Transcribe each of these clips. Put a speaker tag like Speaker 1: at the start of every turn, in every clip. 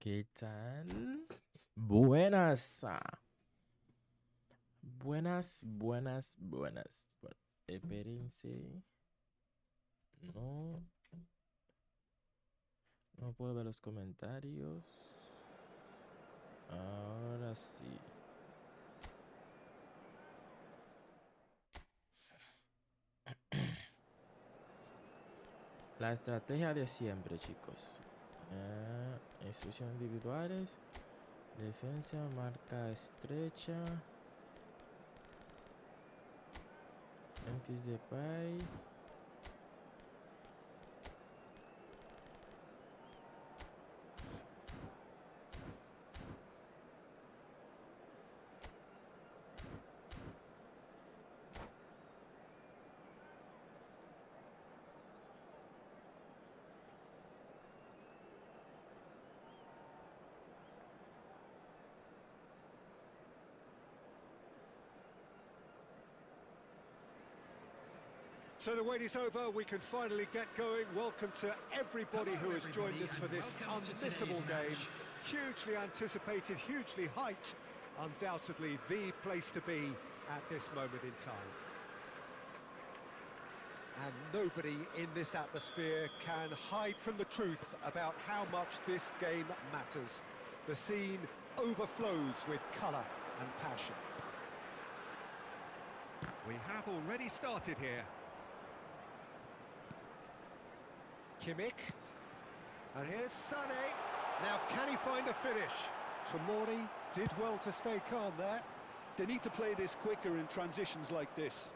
Speaker 1: ¿Qué tal? Buenas. Buenas. Bueno, espérense. No. No puedo ver los comentarios. Ahora sí. La estrategia de siempre, chicos. Instrucciones individuales. Defensa, marca estrecha. Memphis Depay.
Speaker 2: So the wait is over, we can finally get going. Welcome to everybody who has joined us for this unmissable game. Hugely anticipated, hugely hyped. Undoubtedly the place to be at this moment in time. And nobody in this atmosphere can hide from the truth about how much this game matters. The scene overflows with colour and passion. We have already started here. Kimmich, and here's Sané. Now can he find a finish? Tomori did well to stay calm there.
Speaker 3: They need to play this quicker in transitions like this.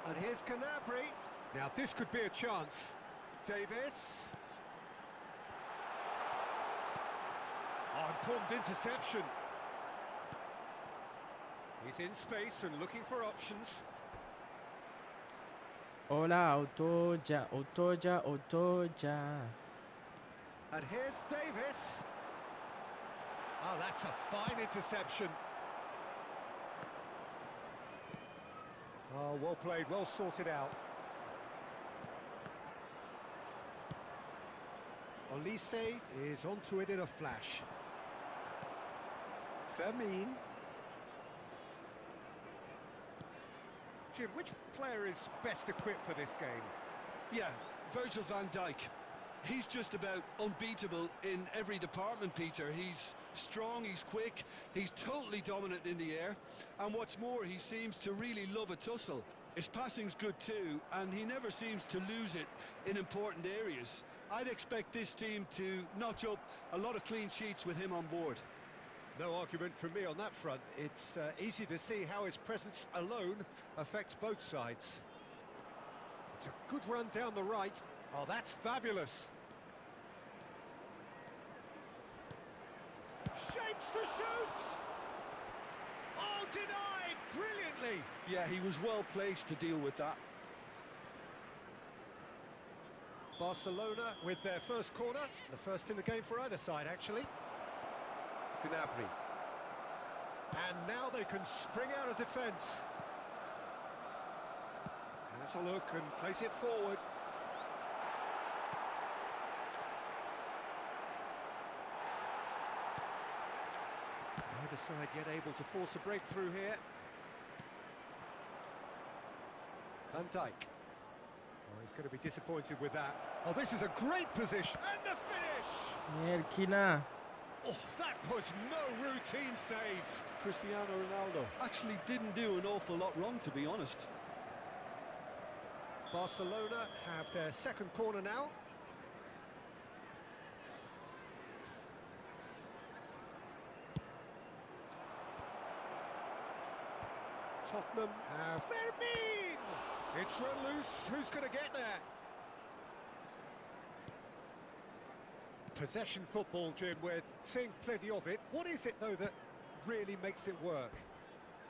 Speaker 2: And here's Canabry. Now this could be a chance. Davis. Oh, important interception. He's in space and looking for options.
Speaker 1: Hola, Otoya.
Speaker 2: And here's Davis. Oh, that's a fine interception. Oh, well played, well sorted out. Olise is onto it in a flash. Fermin. Jim, which player is best equipped for this game?
Speaker 3: Yeah, Virgil van Dijk. He's just about unbeatable in every department, Peter. He's strong, he's quick, he's totally dominant in the air. And what's more, he seems to really love a tussle. His passing's good too, and he never seems to lose it in important areas. I'd expect this team to notch up a lot of clean sheets with him on board.
Speaker 2: No argument from me on that front. It's easy to see how his presence alone affects both sides. It's a good run down the right. Oh, that's fabulous. Shapes to shoot! Oh, denied! Brilliantly!
Speaker 3: Yeah, he was well placed to deal with that.
Speaker 2: Barcelona with their first corner. The first in the game for either side, actually. Gnabry. And now they can spring out of defence. Has a look and place it forward. Neither side yet able to force a breakthrough here. Van Dijk. Oh, he's going to be disappointed with that. Oh, this is a great position. And the finish!
Speaker 1: Mielkina.
Speaker 2: Oh, that was no routine save.
Speaker 3: Cristiano Ronaldo actually didn't do an awful lot wrong, to be honest.
Speaker 2: Barcelona have their second corner now. Tottenham have Fermin! It's run loose. Who's going to get there? Possession football, Jim. We're seeing plenty of it. What is it, though, that really makes it work?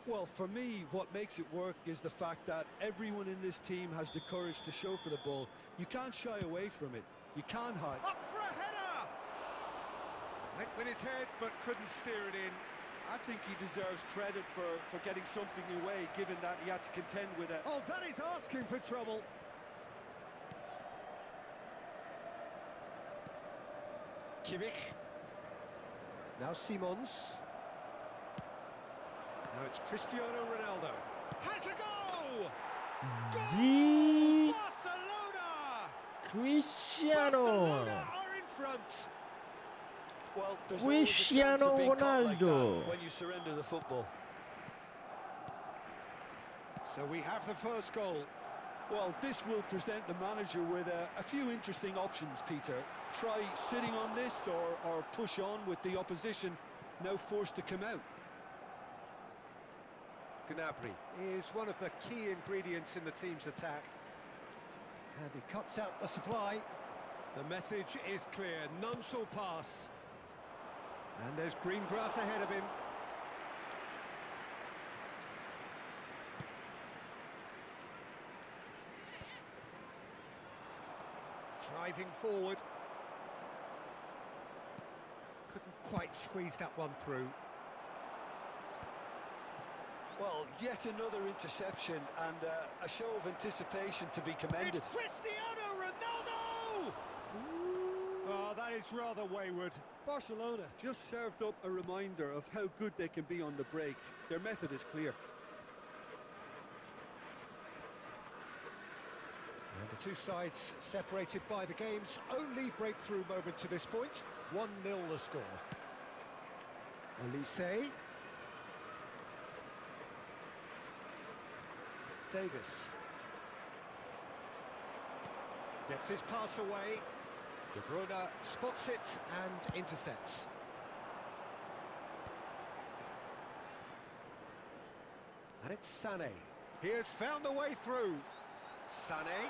Speaker 3: Well, for me, what makes it work is the fact that everyone in this team has the courage to show for the ball. You can't shy away from it. You can't hide.
Speaker 2: Up for a header! Went with his head, but couldn't steer it in.
Speaker 3: I think he deserves credit for getting something away, given that he had to contend with it.
Speaker 2: Oh, that is asking for trouble. Kimmich. Now Simons. Now it's Cristiano Ronaldo. Has a go!
Speaker 1: Di
Speaker 2: Barcelona!
Speaker 1: Cristiano.
Speaker 2: Barcelona are in front.
Speaker 3: Well, there's always a chance
Speaker 1: Cristiano
Speaker 3: of being caught like
Speaker 1: Ronaldo.
Speaker 3: that when you surrender the football.
Speaker 2: So we have the first goal.
Speaker 3: Well, this will present the manager with a few interesting options, Peter. Try sitting on this or push on with the opposition now forced to come out.
Speaker 2: Gnabry is one of the key ingredients in the team's attack. And he cuts out the supply. The message is clear, none shall pass. And there's green grass ahead of him. Driving forward. Couldn't quite squeeze that one through.
Speaker 3: Well, yet another interception and a show of anticipation to be commended.
Speaker 2: It's Cristiano Ronaldo! Oh, that is rather wayward.
Speaker 3: Barcelona just served up a reminder of how good they can be on the break. Their method is clear.
Speaker 2: And the two sides separated by the game's only breakthrough moment to this point. 1-0 the score. Elise. Davis. Gets his pass away. De Bruyne spots it and intercepts. And it's Sané. He has found a way through. Sané.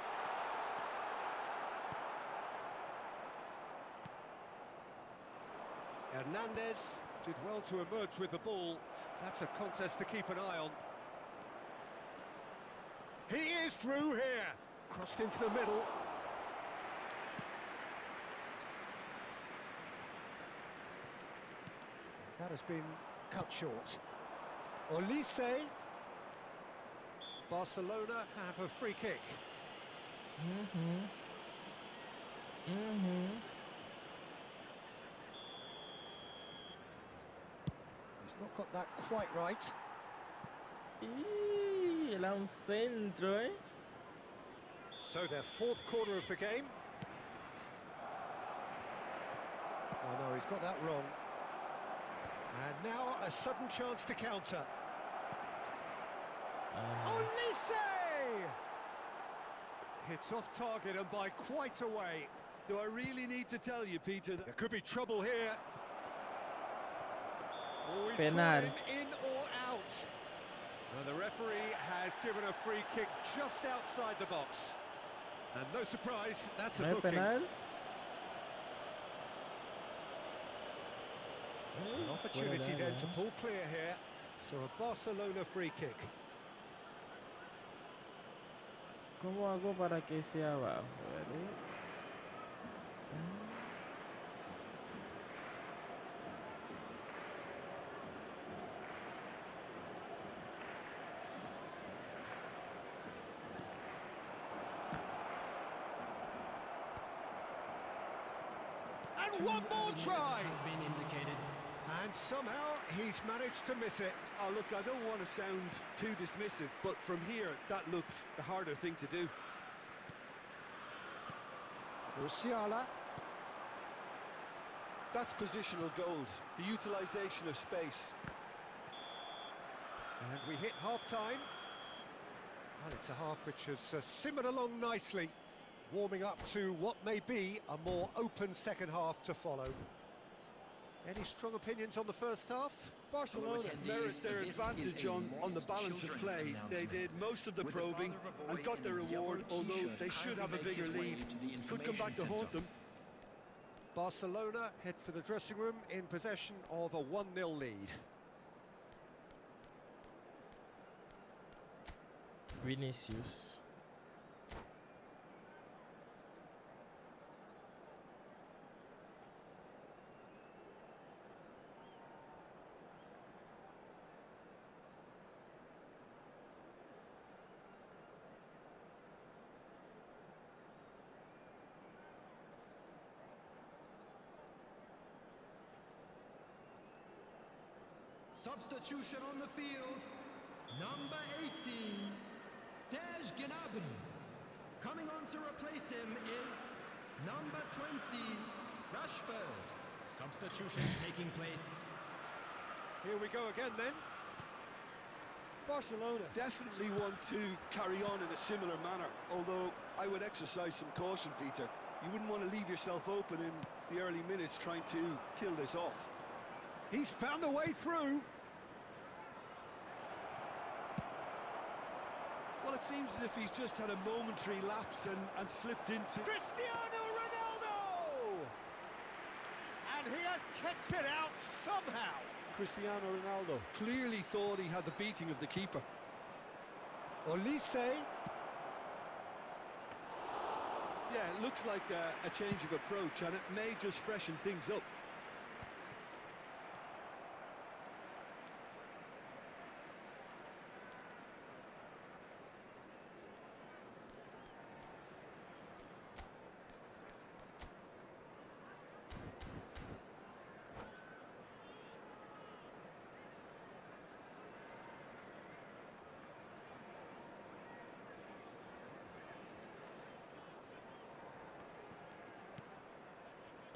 Speaker 2: Hernandez did well to emerge with the ball. That's a contest to keep an eye on. He is through here. Crossed into the middle. That has been cut short. Olise. Barcelona have a free kick. He's not got that quite right.
Speaker 1: Era un centro, eh.
Speaker 2: So their fourth corner of the game. Oh no, he's got that wrong. And now a sudden chance to counter. Olise! Hits off target and by quite a way.
Speaker 3: Do I really need to tell you, Peter,
Speaker 2: There could be trouble here. Oh, he's
Speaker 1: Penal.
Speaker 2: caught him in or out. Now the referee has given a free kick just outside the box. And no surprise, that's a
Speaker 1: ¿No hay
Speaker 2: booking.
Speaker 1: penal?
Speaker 2: An opportunity then to pull clear here. So a Barcelona free kick.
Speaker 1: ¿Cómo hago para que sea abajo? ¿Vale?
Speaker 2: And one more try! And somehow he's managed to miss it.
Speaker 3: Oh, look, I don't want to sound too dismissive, but from here, that looked the harder thing to do.
Speaker 2: Musiala.
Speaker 3: That's positional gold, the utilisation of space.
Speaker 2: And we hit half-time. And it's a half which has simmered along nicely, warming up to what may be a more open second half to follow. Any strong opinions on the first half?
Speaker 3: Barcelona merit their advantage on the balance of play. They did most of the probing and got their reward, although they should have a bigger lead. Could come back to haunt them.
Speaker 2: Barcelona head for the dressing room in possession of a 1-0 lead.
Speaker 1: Vinicius.
Speaker 4: Substitution on the field. Number 18, Serge Gnabry. Coming on to replace him is number 20, Rashford. Substitutions taking place.
Speaker 2: Here we go again then.
Speaker 3: Barcelona definitely want to carry on in a similar manner, although I would exercise some caution, Peter. You wouldn't want to leave yourself open in the early minutes trying to kill this off.
Speaker 2: He's found a way through.
Speaker 3: Well, it seems as if he's just had a momentary lapse and slipped into...
Speaker 2: Cristiano Ronaldo! And he has kept it out somehow.
Speaker 3: Cristiano Ronaldo clearly thought he had the beating of the keeper.
Speaker 2: Olise.
Speaker 3: Yeah, it looks like a change of approach, and it may just freshen things up.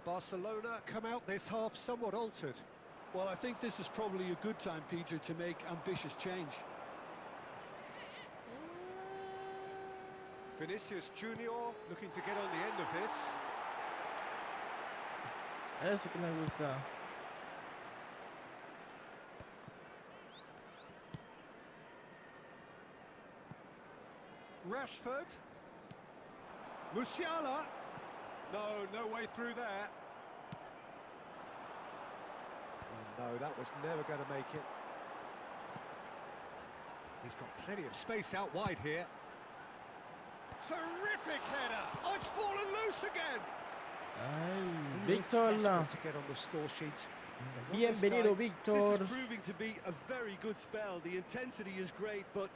Speaker 2: Barcelona come out this half somewhat altered.
Speaker 3: Well, I think this is probably a good time, Peter, to make ambitious change.
Speaker 2: Vinicius Junior looking to get on the end of this.
Speaker 1: Eso que me gusta.
Speaker 2: Rashford. Musiala. No way through there. Oh, no, that was never going to make it. He's got plenty of space out wide here. Terrific header. Oh, it's fallen loose again.
Speaker 1: Ay,
Speaker 2: He was
Speaker 1: Víctor.
Speaker 2: desperate to get on the score sheet.
Speaker 1: Bienvenido,
Speaker 3: This
Speaker 1: Víctor.
Speaker 3: is proving to be a very good spell. The intensity is great, but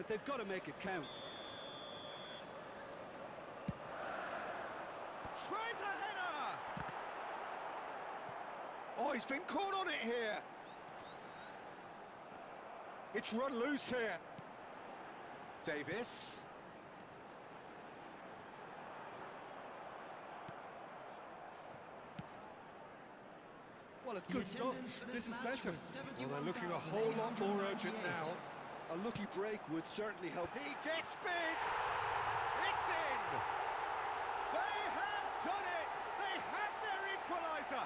Speaker 3: they've got to make it count.
Speaker 2: Tries a header! Oh, he's been caught on it here. It's run loose here. Davis.
Speaker 3: Well, it's good stuff. This is better.
Speaker 2: Well, they're looking a whole lot more urgent now.
Speaker 3: A lucky break would certainly help.
Speaker 2: He gets big. It's in. They have done it. They have their equaliser.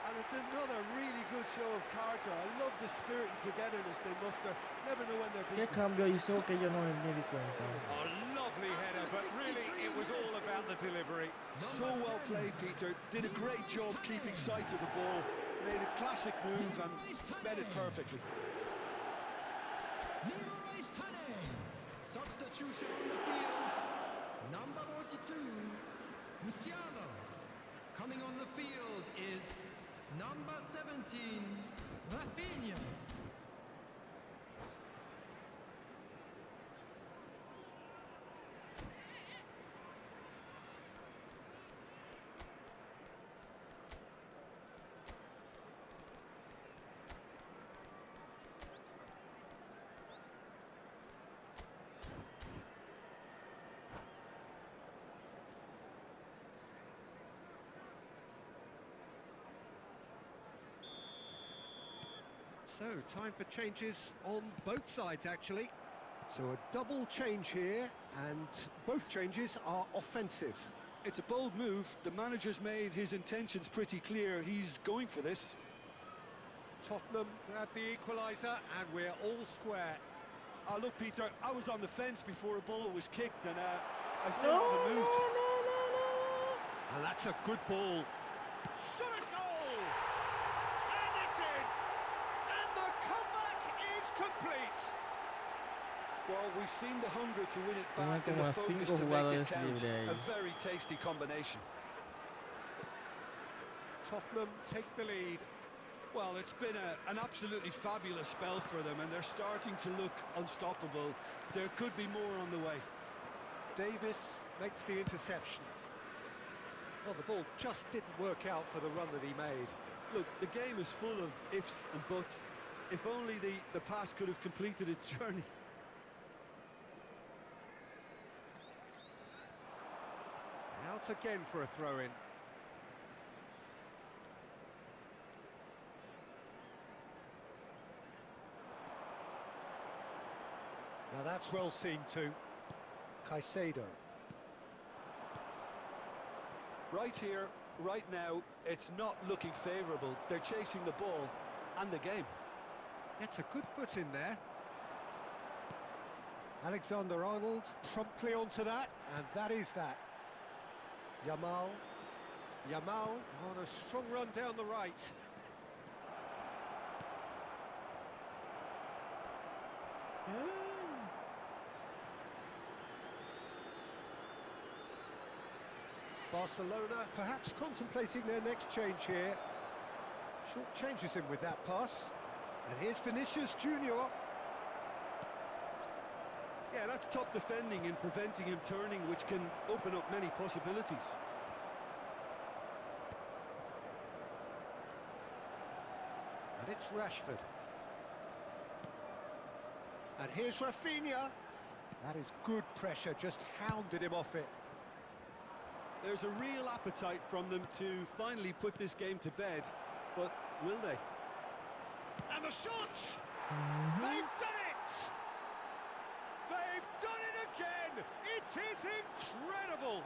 Speaker 3: And it's another really good show of character. I love the spirit and togetherness they muster. Never know when they're
Speaker 1: ¿Qué
Speaker 3: beaten.
Speaker 1: cambio hizo que yo no me di cuenta?
Speaker 2: A lovely header, but really it was all about the delivery.
Speaker 3: So well played, Peter. Did a great job keeping sight of the ball. Made a classic move and met it perfectly.
Speaker 4: Substitution on the field. Number 42, Musiala. Coming on the field is number 17, Rafinha.
Speaker 2: So, time for changes on both sides, actually. So a double change here, and both changes are offensive.
Speaker 3: It's a bold move. The manager's made his intentions pretty clear. He's going for this.
Speaker 2: Tottenham grab the equaliser, and we're all square.
Speaker 3: Look, Peter, I was on the fence before a ball was kicked, and I still
Speaker 1: No,
Speaker 3: haven't
Speaker 1: no,
Speaker 3: moved.
Speaker 1: no.
Speaker 2: And that's a good ball. Shot a goal! And it's in! And the comeback is complete!
Speaker 3: Well, we've seen the hunger to win it
Speaker 1: Tienen
Speaker 3: back and
Speaker 1: como
Speaker 3: the
Speaker 1: a
Speaker 3: focus
Speaker 1: 5
Speaker 3: to make
Speaker 1: jugadores
Speaker 3: it count.
Speaker 1: libre ahí.
Speaker 3: A very tasty combination.
Speaker 2: Tottenham take the lead.
Speaker 3: Well, it's been an absolutely fabulous spell for them, and they're starting to look unstoppable. There could be more on the way.
Speaker 2: Davis makes the interception. Well, the ball just didn't work out for the run that he made.
Speaker 3: Look, the game is full of ifs and buts. If only the pass could have completed its journey.
Speaker 2: Out again for a throw-in. Now that's well seen too. Caicedo.
Speaker 3: Right here, right now, it's not looking favourable. They're chasing the ball and the game.
Speaker 2: Gets a good foot in there. Alexander-Arnold promptly onto that, and that is that. Yamal on a strong run down the right. Barcelona perhaps contemplating their next change here. Short changes him with that pass. And here's Vinicius Junior.
Speaker 3: Yeah, that's top defending and preventing him turning, which can open up many possibilities.
Speaker 2: And it's Rashford. And here's Rafinha. That is good pressure, just hounded him off it.
Speaker 3: There's a real appetite from them to finally put this game to bed, but will they?
Speaker 2: And the shot! They've done it! They've done it again! It is incredible!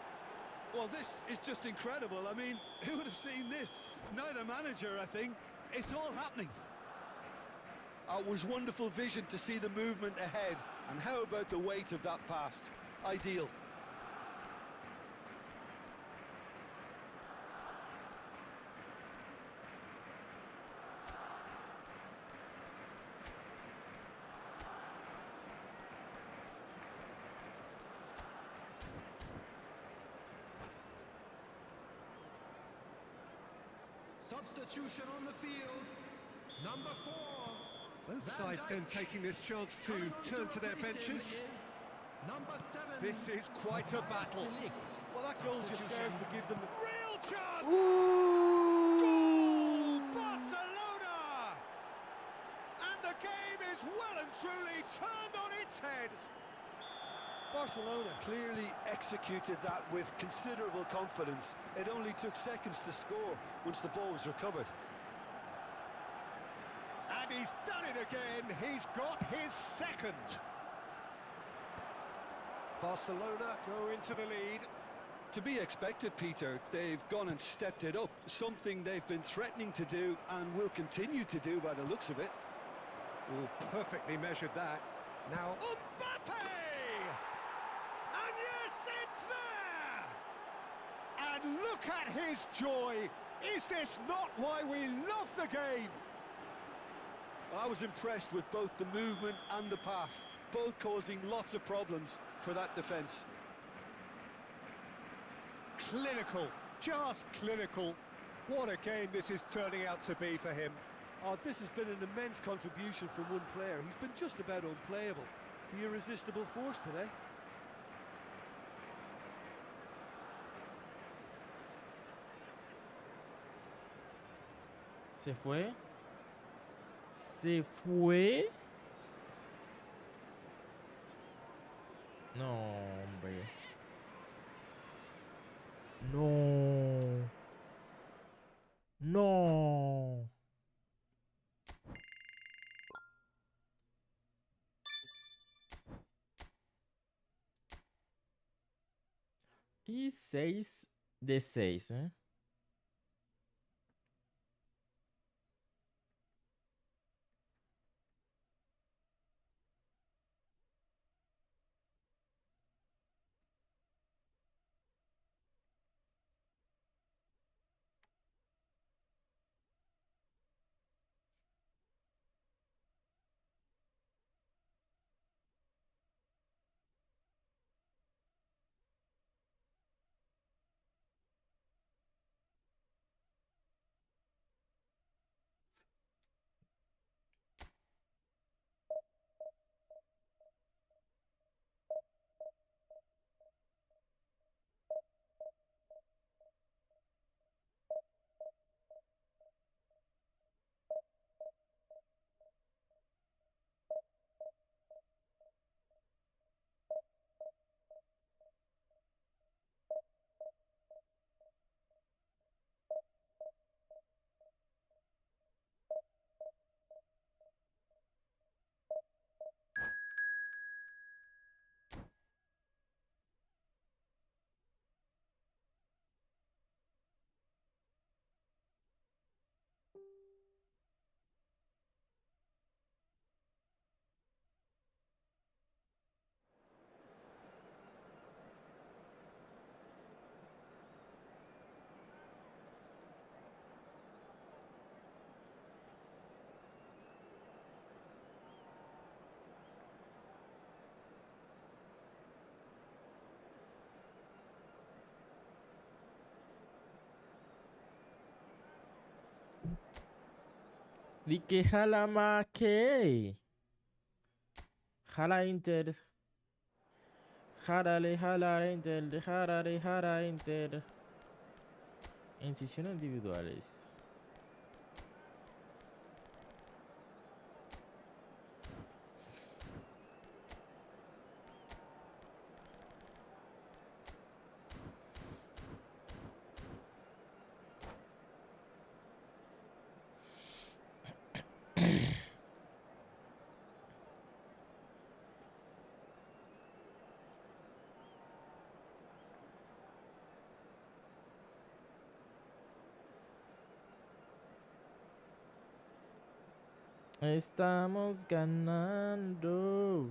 Speaker 3: Well, this is just incredible. I mean, who would have seen this? Neither manager, I think. It's all happening. It was wonderful vision to see the movement ahead, and how about the weight of that pass? Ideal.
Speaker 4: Substitution on the field. Number 4.
Speaker 2: Both
Speaker 4: Van
Speaker 2: sides then
Speaker 4: Dijk.
Speaker 2: taking this chance to
Speaker 4: Coming on
Speaker 2: turn to their
Speaker 4: replace him
Speaker 2: benches.
Speaker 4: is Number 7.
Speaker 2: This is quite a battle.
Speaker 3: Well, that goal just serves to give them...
Speaker 2: Real chance!
Speaker 1: Ooh.
Speaker 2: Goal! Barcelona! And the game is well and truly turned on its head.
Speaker 3: Barcelona clearly executed that with considerable confidence. It only took seconds to score once the ball was recovered.
Speaker 2: And he's done it again. He's got his second. Barcelona go into the lead.
Speaker 3: To be expected, Peter. They've gone and stepped it up, something they've been threatening to do and will continue to do by the looks of it.
Speaker 2: Oh, perfectly measured that. Now, Mbappe! And yes, it's there! And look at his joy! Is this not why we love the game?
Speaker 3: I was impressed with both the movement and the pass, both causing lots of problems for that defence.
Speaker 2: Clinical, just clinical. What a game this is turning out to be for him.
Speaker 3: Oh, this has been an immense contribution from one player. He's been just about unplayable. The irresistible force today.
Speaker 1: Se fue. Se fue. No, hombre. No. No. Y 6 de 6, ¿eh? Di que jala más que. Jala Inter. Jala Inter. Jala Inter. Incisiones individuales. Estamos ganando.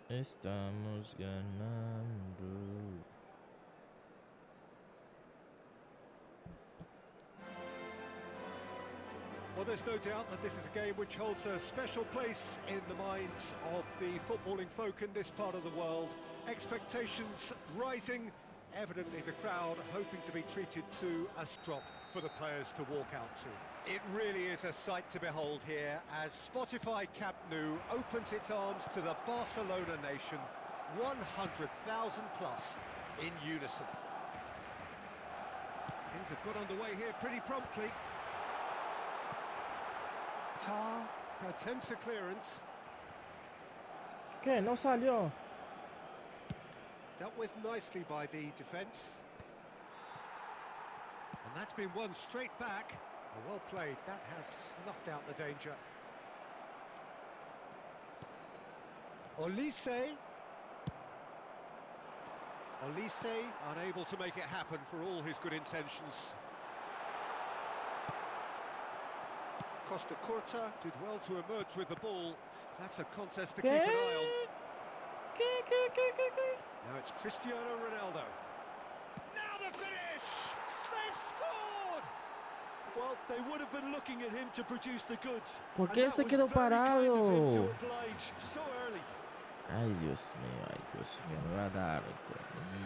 Speaker 1: Estamos ganando.
Speaker 2: Well, there's no doubt that this is a game which holds a special place in the minds of the footballing folk in this part of the world. Expectations rising, evidently the crowd hoping to be treated to a drop for the players to walk out to. It really is a sight to behold here as Spotify Camp Nou opens its arms to the Barcelona nation, 100,000 plus in unison. Things have got underway here pretty promptly. Tar attempts a clearance.
Speaker 1: ¿Qué? No salió.
Speaker 2: Dealt with nicely by the defence. And that's been won straight back. Oh, well played. That has snuffed out the danger. Olise. Olise unable to make it happen for all his good intentions. Costa Curta did well to emerge with the ball. That's a contest to keep an eye on. Now it's Cristiano Ronaldo. Now the finish! They've scored!
Speaker 3: Well, they would have been looking at him to produce the goods.
Speaker 1: ¿Por qué
Speaker 3: And
Speaker 1: se
Speaker 3: that was
Speaker 1: quedó
Speaker 3: very kind of him to
Speaker 1: parado?
Speaker 3: oblige so early.
Speaker 1: Ay, Dios mío, me va a dar algo.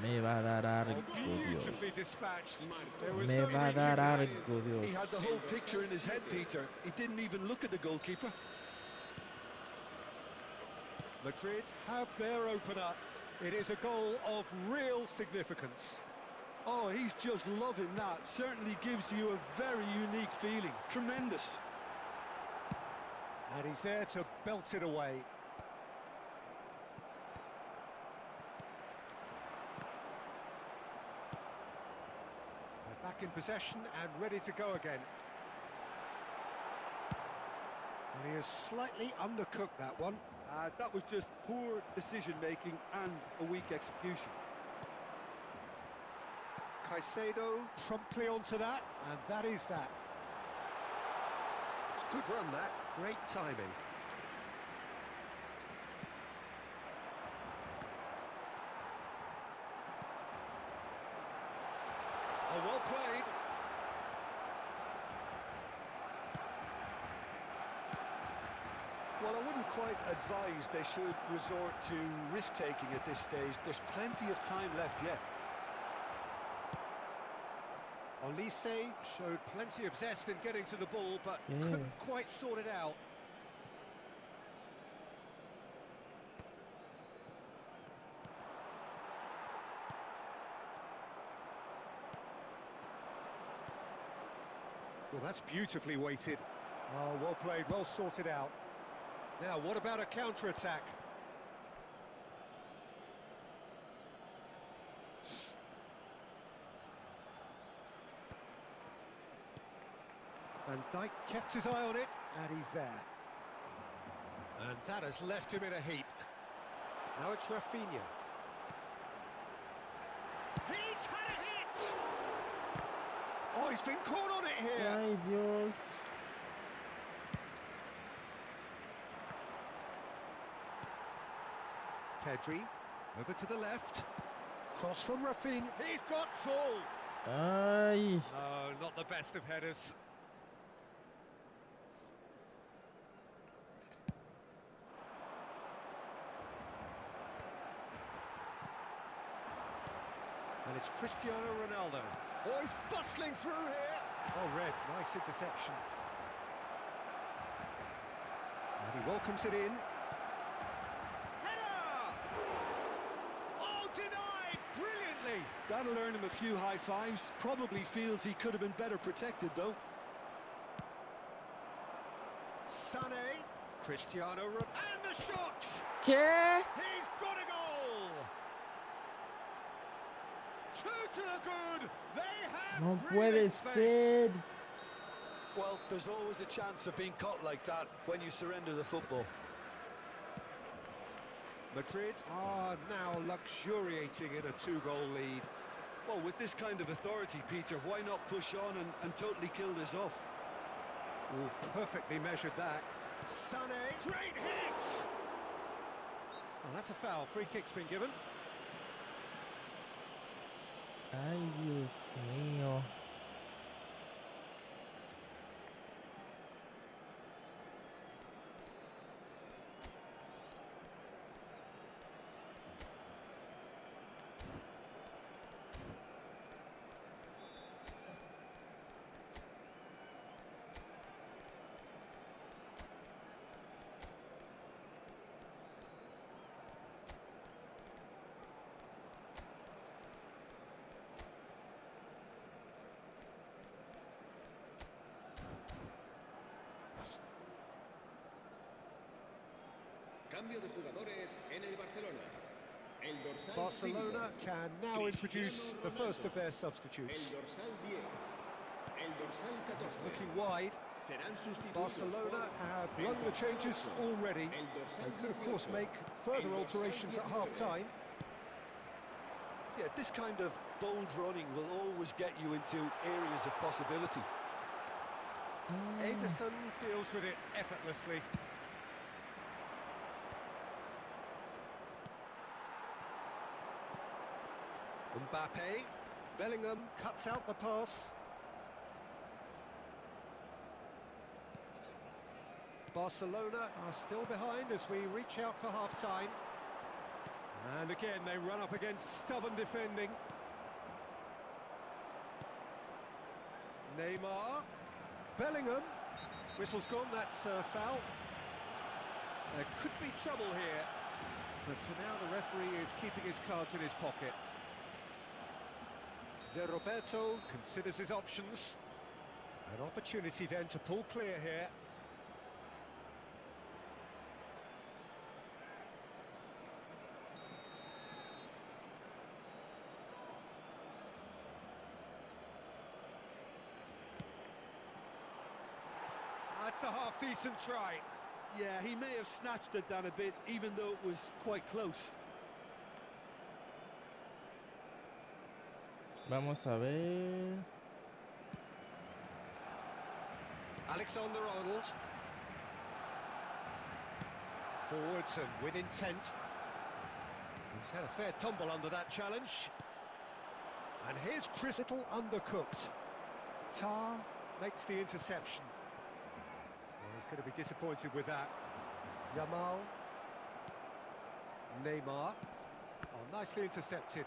Speaker 1: Me va a dar algo, Dios.
Speaker 2: Beautifully dispatched. There was
Speaker 1: Me
Speaker 2: no
Speaker 1: va a
Speaker 2: reaching
Speaker 1: dar
Speaker 2: that.
Speaker 1: algo, Dios.
Speaker 3: He had the whole picture in his head, Peter. He didn't even look at the goalkeeper.
Speaker 2: Madrid have their opener. It is a goal of real significance.
Speaker 3: Oh, he's just loving that. Certainly gives you a very unique feeling. Tremendous.
Speaker 2: And he's there to belt it away. They're back in possession and ready to go again. And he has slightly undercooked that one.
Speaker 3: That was just poor decision-making and a weak execution.
Speaker 2: Caicedo promptly onto that, and that is that. It's a good run, that. Great timing. Oh, well played.
Speaker 3: Well, I wouldn't quite advise they should resort to risk-taking at this stage. There's plenty of time left yet.
Speaker 2: Olise showed plenty of zest in getting to the ball, but couldn't quite sort it out. Well, that's beautifully weighted. Oh, well played, well sorted out. Now, what about a counter-attack? Van Dijk kept his eye on it, and he's there. And that has left him in a heap. Now it's Rafinha. He's had a hit! Oh, he's been caught on it here.
Speaker 1: Ay, Dios.
Speaker 2: Pedri, over to the left. Cross from Rafinha. He's got full.
Speaker 1: Ay.
Speaker 2: No, not the best of headers. And it's Cristiano Ronaldo. Oh, he's bustling through here. Well read, nice interception. And he welcomes it in. Header! Oh, denied brilliantly!
Speaker 3: That'll earn him a few high fives. Probably feels he could have been better protected, though.
Speaker 2: Sané, Cristiano Ronaldo, and the shot!
Speaker 1: ¿Qué?
Speaker 2: He's got a goal! Two to the good! They have
Speaker 1: No
Speaker 2: breathing
Speaker 1: puede
Speaker 2: space.
Speaker 1: ser.
Speaker 3: Well, there's always a chance of being caught like that when you surrender the football.
Speaker 2: Madrid are now luxuriating in a two-goal lead.
Speaker 3: Well, with this kind of authority, Peter, why not push on and totally kill this off?
Speaker 2: Oh, perfectly measured that. Sané, great hit! Well, that's a foul. Free kick's been given.
Speaker 1: Ay, Dios mío.
Speaker 4: Cambio de jugadores en el Barcelona. El dorsal
Speaker 2: Barcelona
Speaker 4: 5,
Speaker 2: can now introduce the first of their
Speaker 4: el
Speaker 2: substitutes.
Speaker 4: dorsal 10, el dorsal 14.
Speaker 2: Looking wide.
Speaker 4: Serán sustituidos
Speaker 2: Barcelona
Speaker 4: por
Speaker 2: have
Speaker 4: el
Speaker 2: run the
Speaker 4: dorsal
Speaker 2: changes
Speaker 4: 8,
Speaker 2: already.
Speaker 4: el dorsal
Speaker 2: They could, of course,
Speaker 4: 18,
Speaker 2: make further
Speaker 4: el dorsal
Speaker 2: alterations at
Speaker 4: 19.
Speaker 2: half-time.
Speaker 3: Yeah, this kind of bold running will always get you into areas of possibility.
Speaker 2: Ederson deals with it effortlessly. Mbappe, Bellingham cuts out the pass. Barcelona are still behind as we reach out for half-time. And again, they run up against stubborn defending. Neymar, Bellingham, whistle's gone, that's a foul. There could be trouble here, but for now the referee is keeping his cards in his pocket. Roberto considers his options. An opportunity then to pull clear here. That's a half-decent try.
Speaker 3: Yeah, he may have snatched it down a bit, even though it was quite close.
Speaker 1: Vamos a ver.
Speaker 2: Alexander-Arnold. Forwards and with intent. He's had a fair tumble under that challenge. And here's Chris, little undercooked. Tar makes the interception. Well, he's going to be disappointed with that. Yamal. Neymar. Oh, nicely intercepted.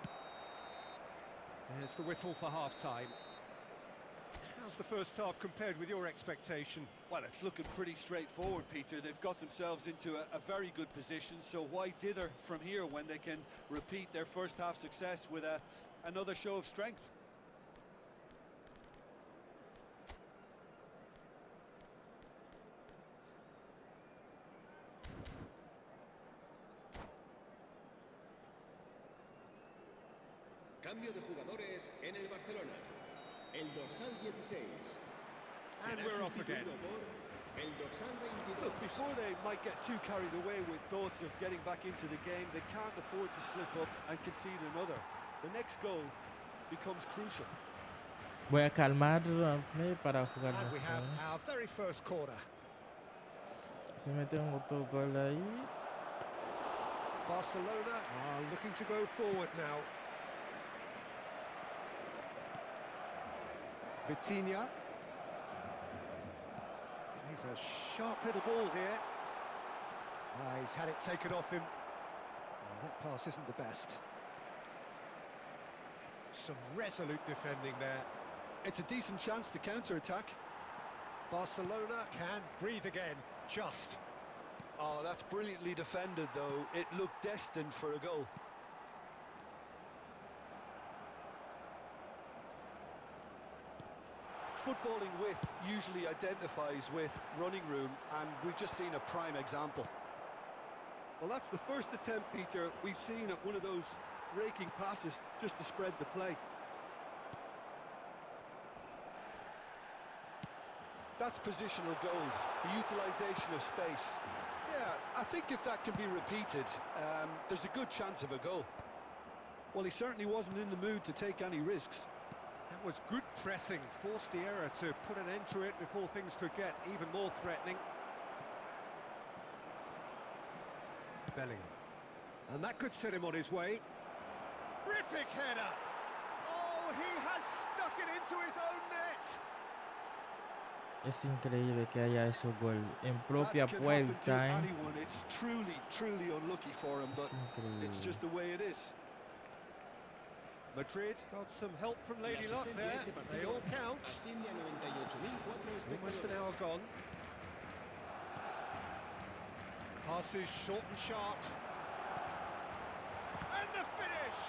Speaker 2: There's the whistle for half-time. How's the first half compared with your expectation?
Speaker 3: Well, it's looking pretty straightforward, Peter. They've got themselves into a very good position, so why dither from here when they can repeat their first half success with another show of strength?
Speaker 4: Cambio de jugadores en el Barcelona. El dorsal 16.
Speaker 2: And
Speaker 4: será
Speaker 2: we're off again.
Speaker 4: sustituido por el dorsal 22.
Speaker 3: Look, before they might get too carried away with thoughts of getting back into the game, they can't afford to slip up and concede another. The next goal becomes crucial.
Speaker 1: Voy a calmarme para jugar
Speaker 2: And we have
Speaker 1: mejor.
Speaker 2: our very first corner.
Speaker 1: Si meten otro gol ahí.
Speaker 2: Barcelona are looking to go forward now. Vitinha. He's a sharp little ball here. He's had it taken off him. Oh, that pass isn't the best. Some resolute defending there.
Speaker 3: It's a decent chance to counter-attack.
Speaker 2: Barcelona can breathe again, just.
Speaker 3: Oh, that's brilliantly defended, though. It looked destined for a goal. Footballing width usually identifies with running room, and we've just seen a prime example.
Speaker 2: Well, that's the first attempt, Peter, we've seen at one of those raking passes just to spread the play.
Speaker 3: That's positional gold, the utilisation of space. Yeah, I think if that can be repeated, there's a good chance of a goal. Well, he certainly wasn't in the mood to take any risks.
Speaker 2: That was good pressing, forced the error to put an end to it before things could get even more threatening. Bellingham. And that could set him on his way. Terrific header! Oh, he has stuck it into his own net!
Speaker 1: Es increíble que haya esos gol en propia
Speaker 3: That can happen to
Speaker 1: puerta, ¿eh?
Speaker 3: anyone. It's truly unlucky for him, but it's just the way it is.
Speaker 2: Madrid got some help from Lady Luck there. They all count. Almost an hour gone. Passes short and sharp. And the finish!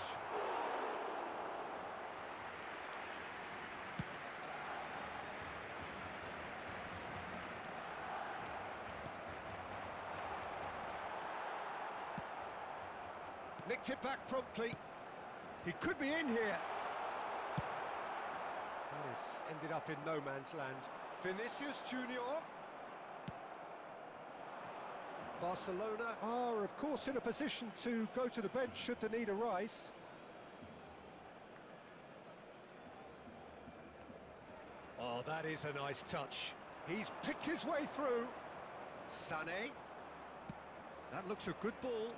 Speaker 2: Nicked it back promptly. He could be in here. That has ended up in no man's land. Vinicius Junior. Barcelona are, of course, in a position to go to the bench should the need arise. Oh, that is a nice touch. He's picked his way through. Sané. That looks a good ball.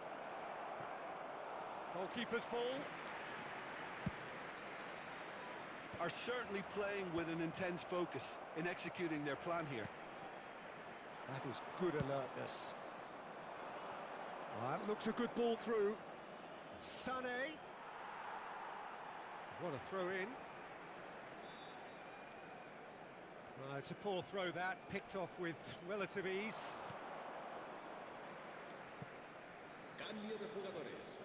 Speaker 2: Goalkeeper's ball.
Speaker 3: Are certainly playing with an intense focus in executing their plan here.
Speaker 2: That is good alertness. That looks a good ball through. Sané. What a throw in. It's a poor throw that, picked off with relative ease.
Speaker 4: Cambio de jugadores.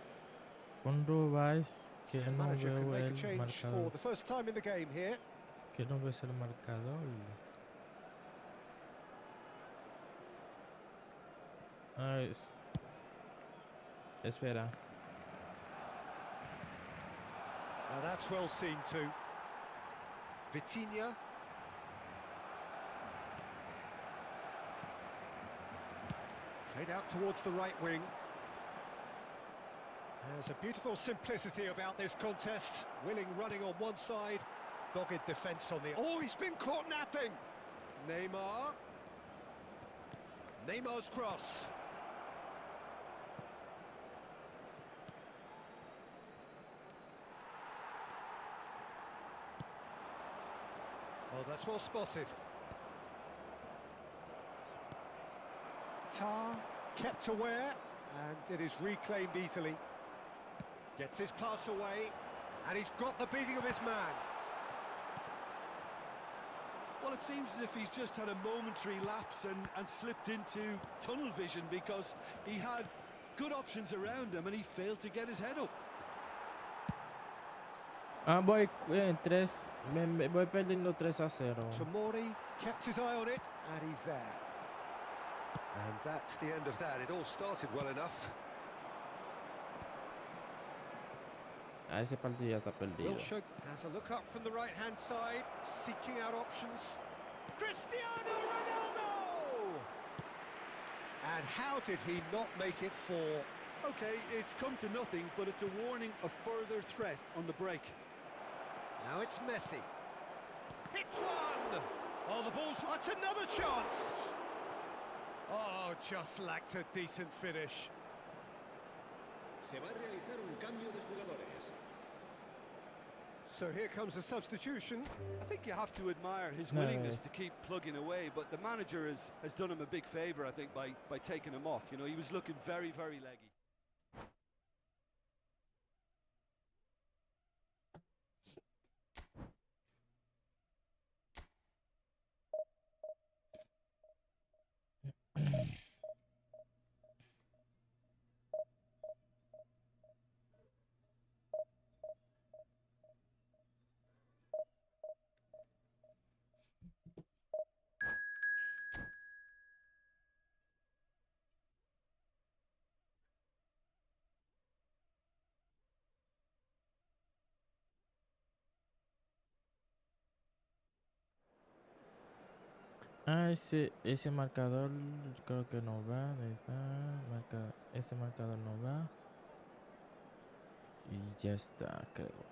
Speaker 1: ¿Cuándo vais? Que
Speaker 2: The
Speaker 1: no
Speaker 2: manager can
Speaker 1: veo
Speaker 2: make
Speaker 1: el
Speaker 2: a change for
Speaker 1: marcador.
Speaker 2: the first time in the game here.
Speaker 1: Que no ves el marcador. Espera.
Speaker 2: Now that's well seen too. Vitinha. Played out towards the right wing. There's a beautiful simplicity about this contest. Willing running on one side, dogged defence on the... Oh, he's been caught napping! Neymar. Neymar's cross. Oh, that's well spotted. Tar kept aware, and it is reclaimed easily. Gets his pass away, and he's got the beating of his man.
Speaker 3: Well, it seems as if he's just had a momentary lapse and slipped into tunnel vision, because he had good options around him and he failed to get his head up.
Speaker 1: Voy en 3, voy perdiendo 3-0.
Speaker 2: Tomori kept his eye on it, and he's there. And that's the end of that. It all started well enough.
Speaker 1: Ese partido ya está perdido.
Speaker 2: Wilshere has a look up from the right-hand side, seeking out options. Cristiano Ronaldo! And how did he not make it for...
Speaker 3: Okay, it's come to nothing, but it's a warning of further threat on the break.
Speaker 2: Now it's Messi. Hits one! Oh, the ball's... That's another chance! Oh, just lacked a decent finish.
Speaker 4: Se va a realizar un cambio de jugadores.
Speaker 2: So here comes a substitution.
Speaker 3: I think you have to admire his willingness to keep plugging away, but the manager has done him a big favour, I think, by taking him off. You know, he was looking very, very leggy.
Speaker 1: Ah, ese marcador creo que no va. Ese marcador no va. Y ya está, creo.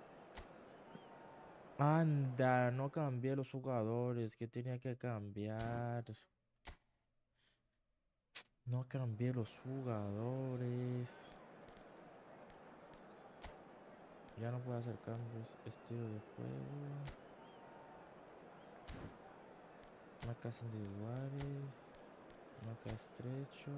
Speaker 1: Anda, no cambié los jugadores que tenía que cambiar. No cambié los jugadores. Ya no puedo hacer cambios. Estilo de juego. Marcas individuales. Marca estrecho.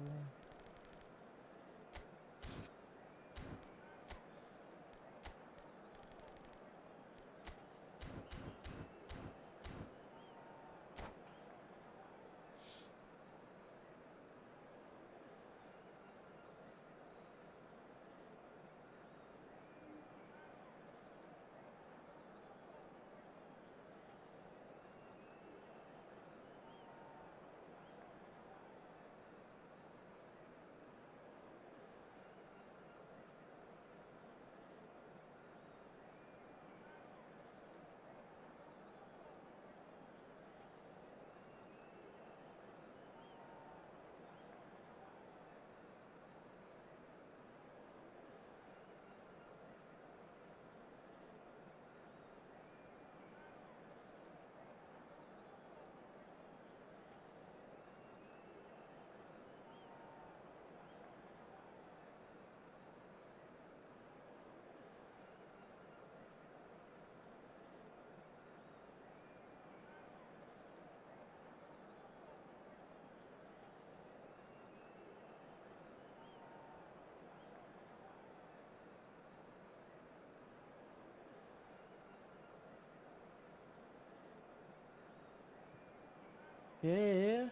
Speaker 1: ¿Qué?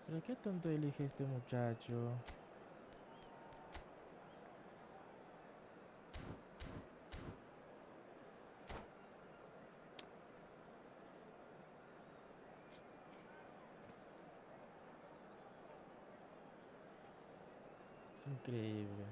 Speaker 1: ¿Pero qué tanto elige este muchacho? Es increíble.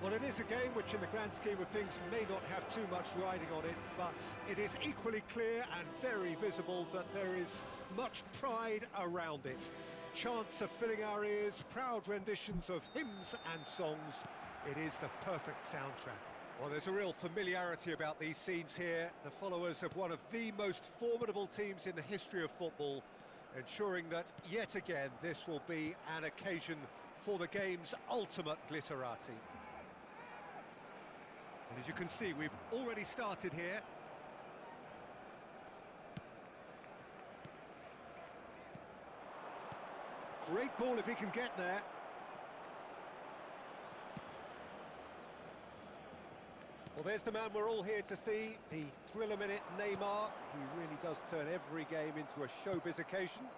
Speaker 2: Well, it is a game which in the grand scheme of things may not have too much riding on it, but it is equally clear and very visible that there is much pride around it. Chants are filling our ears, proud renditions of hymns and songs. It is the perfect soundtrack. Well, there's a real familiarity about these scenes here. The followers of one of the most formidable teams in the history of football, ensuring that yet again this will be an occasion for the game's ultimate glitterati. And as you can see, we've already started here. Great ball if he can get there. Well, there's the man we're all here to see, the thriller-minute Neymar. He really does turn every game into a showbiz occasion.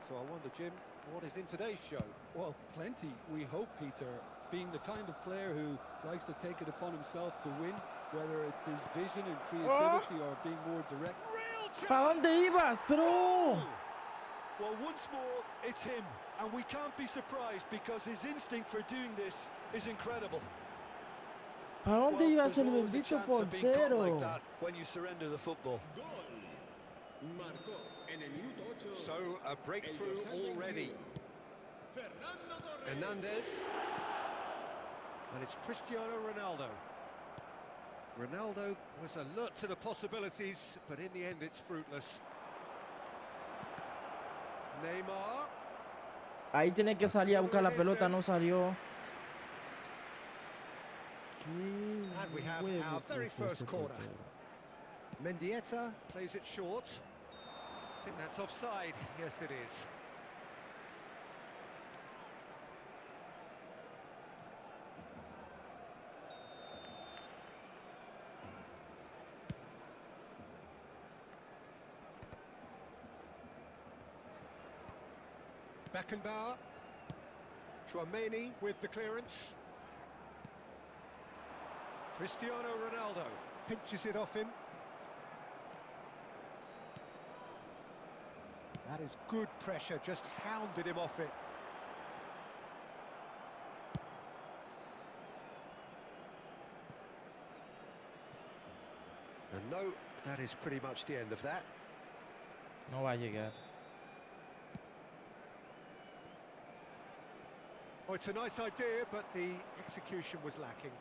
Speaker 2: So I wonder, Jim, what is in today's show?
Speaker 3: Well, plenty, we hope, Peter. Being the kind of player who likes to take it upon himself to win, whether it's his vision and creativity or being more direct.
Speaker 2: Real chance!
Speaker 1: ¿Para dónde ibas, bro?
Speaker 3: Well, once more, it's him, and we can't be surprised because his instinct for doing this is incredible.
Speaker 1: ¿Para dónde
Speaker 3: Well,
Speaker 1: ibas
Speaker 3: there's
Speaker 1: el
Speaker 3: always a
Speaker 1: bendito
Speaker 3: chance of being caught like
Speaker 1: portero?
Speaker 3: that when you surrender the football.
Speaker 4: Gol. Marcó en el minuto 8.
Speaker 2: So, a breakthrough already.
Speaker 4: Fernando Torres.
Speaker 2: Hernandez. And it's Cristiano Ronaldo. Ronaldo was alert to the possibilities, but in the end it's fruitless. Neymar.
Speaker 1: Ahí tiene que salir a buscar la pelota, no salió.
Speaker 2: And we have our very first corner. Mendieta plays it short. I think that's offside. Yes, it is. Beckenbauer. Chouameni with the clearance. Cristiano Ronaldo pinches it off him. That is good pressure, just hounded him off it. And no, that is pretty much the end of that.
Speaker 1: No va a llegar.
Speaker 2: Oh, it's a nice idea, but the execution was lacking.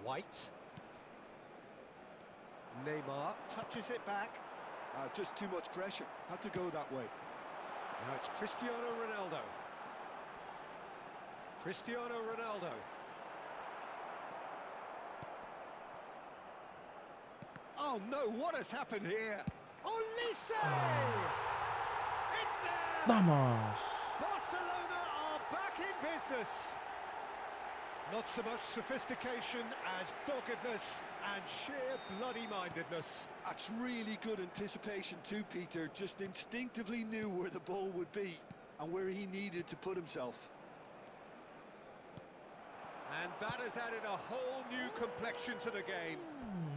Speaker 2: White. Neymar touches it back.
Speaker 3: Just too much pressure. Had to go that way.
Speaker 2: Now it's Cristiano Ronaldo. Cristiano Ronaldo. Oh no, what has happened here? Olise! It's there!
Speaker 1: ¡Vamos!
Speaker 2: Barcelona are back in business. Not so much sophistication as doggedness and sheer bloody-mindedness.
Speaker 3: That's really good anticipation too, Peter. Just instinctively knew where the ball would be and where he needed to put himself.
Speaker 2: And that has added a whole new complexion to the game.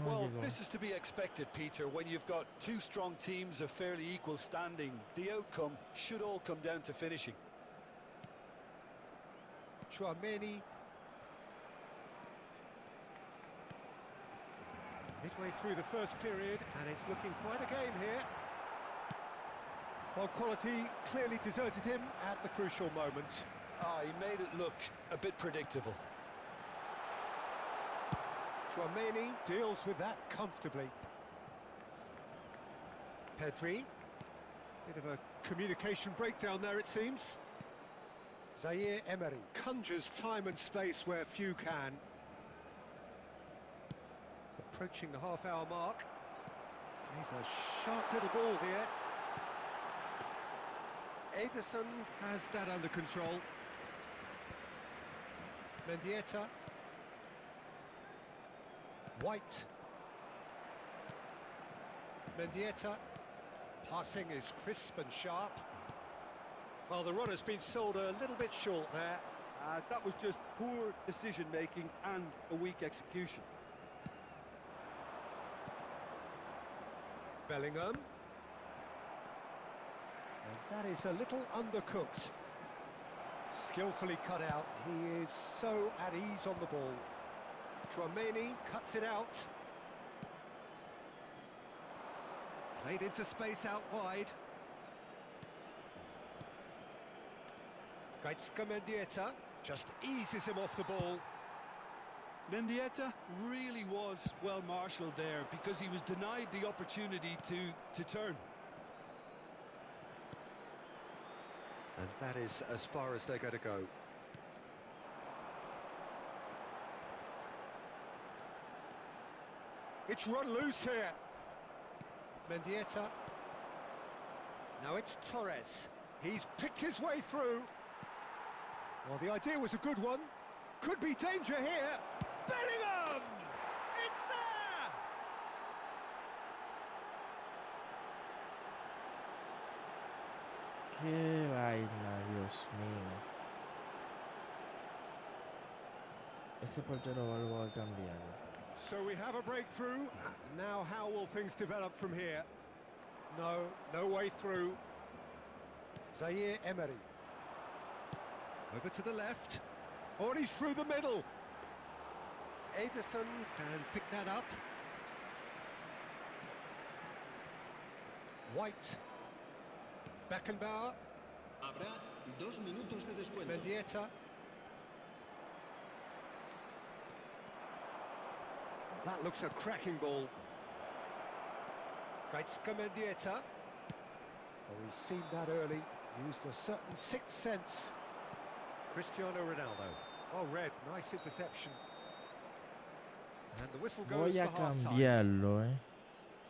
Speaker 1: No
Speaker 3: Well,
Speaker 1: llegó.
Speaker 3: this is to be expected, Peter. When you've got two strong teams of fairly equal standing, the outcome should all come down to finishing.
Speaker 2: Chouameni. Midway through the first period, and it's looking quite a game here. Well, quality clearly deserted him at the crucial moment.
Speaker 3: He made it look a bit predictable.
Speaker 2: Chouameni deals with that comfortably. Pedri. Bit of a communication breakdown there, it seems. Zaire Emery conjures time and space where few can. Approaching the half-hour mark. He's a sharp little ball here. Ederson has that under control. Mendieta. White. Mendieta. Passing is crisp and sharp. Well, the run has been sold a little bit short there.
Speaker 3: That was just poor decision-making and a weak execution.
Speaker 2: Bellingham. And that is a little undercooked. Skillfully cut out. He is so at ease on the ball. Chouameni cuts it out. Played into space out wide. Mendieta just eases him off the ball.
Speaker 3: Mendieta really was well marshalled there because he was denied the opportunity to turn.
Speaker 2: And that is as far as they're going to go. It's run loose here. Mendieta. Now it's Torres. He's picked his way through. Well, the idea was a good one. Could be danger here. Bellingham! It's there!
Speaker 1: ¡Qué vaina, Dios mío! Ese portero o algo va a cambiar.
Speaker 2: So we have a breakthrough. Now how will things develop from here? No way through. Zaire Emery. Over to the left. Oh, and he's through the middle. Ederson can pick that up. White. Beckenbauer.
Speaker 4: Habrá 2 minutos de descuento.
Speaker 2: Mendieta. That looks a cracking ball. Mendieta. Oh, he's seen that early. Used a certain sixth sense. Cristiano Ronaldo. Oh, red. Nice interception. And the whistle goes
Speaker 1: Voy a
Speaker 2: for half-time.
Speaker 1: cambiarlo,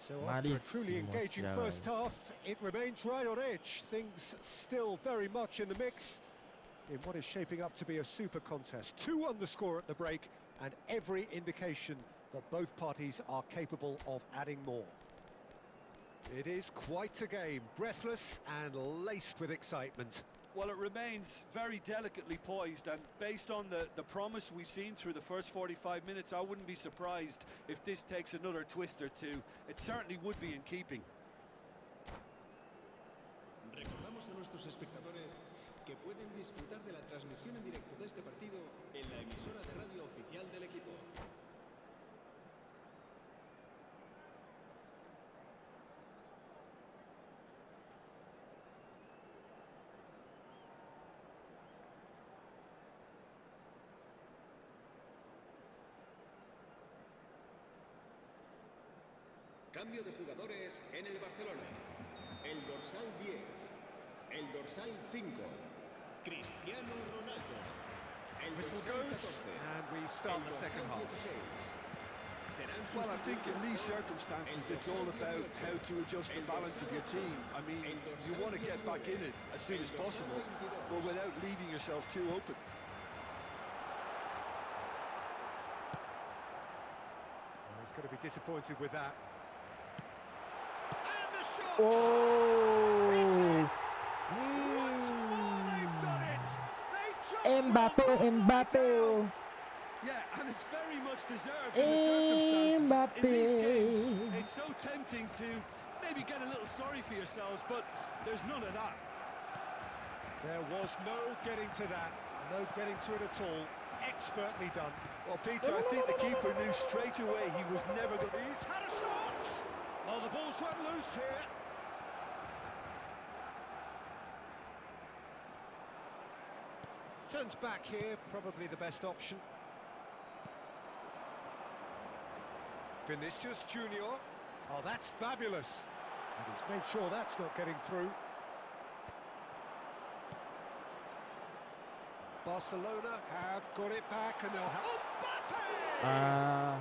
Speaker 2: So after a truly
Speaker 1: Malísimo
Speaker 2: engaging
Speaker 1: se
Speaker 2: first
Speaker 1: llama.
Speaker 2: half, it remains right on edge. Things still very much in the mix in what is shaping up to be a super contest. 2-1 the score at the break, and every indication that both parties are capable of adding more. It is quite a game, breathless and laced with excitement.
Speaker 3: Well, it remains very delicately poised, and based on the promise we've seen through the first 45 minutes, I wouldn't be surprised if this takes another twist or two. It certainly would be in keeping.
Speaker 4: Recordamos a nuestros espectadores que pueden disfrutar de la transmisión en directo de este partido en la emisora de radio oficial del equipo. Cambio de jugadores en el Barcelona. El dorsal 10, el dorsal 5, Cristiano Ronaldo. El
Speaker 2: Whistle
Speaker 4: dorsal
Speaker 2: goes,
Speaker 4: 14,
Speaker 2: and we start
Speaker 4: el
Speaker 2: the second
Speaker 4: dorsal
Speaker 2: half.
Speaker 4: 16. Serán
Speaker 3: Well, I think in these
Speaker 4: sustituidos
Speaker 3: circumstances,
Speaker 4: el
Speaker 3: it's all
Speaker 4: dorsal
Speaker 3: about
Speaker 4: 18,
Speaker 3: how to adjust the
Speaker 4: el
Speaker 3: balance of your
Speaker 4: dorsal
Speaker 3: team.
Speaker 4: 8,
Speaker 3: I mean,
Speaker 4: el
Speaker 3: you
Speaker 4: dorsal
Speaker 3: want to get back
Speaker 4: 19,
Speaker 3: in it as soon
Speaker 4: el
Speaker 3: as
Speaker 4: dorsal
Speaker 3: possible,
Speaker 4: 22.
Speaker 3: but without leaving yourself too open.
Speaker 2: Well, he's going to be disappointed with that. And the shot!
Speaker 1: Oh!
Speaker 2: Once more they've done it! They just
Speaker 1: Mbappe,
Speaker 2: will not lie
Speaker 1: Mbappe.
Speaker 2: down.
Speaker 3: Yeah, and it's very much deserved in the circumstances. In these games, it's so tempting to maybe get a little sorry for yourselves, but there's none of that.
Speaker 2: There was no getting to that, no getting to it at all. Expertly done.
Speaker 3: Well, Peter, I think the keeper knew straight away he was never going to...
Speaker 2: He's had a shot! Oh, the ball's run loose here. Turns back here, probably the best option. Vinicius Junior. Oh, that's fabulous. And he's made sure that's not getting through. Barcelona have got it back and they'll have... Mbappe!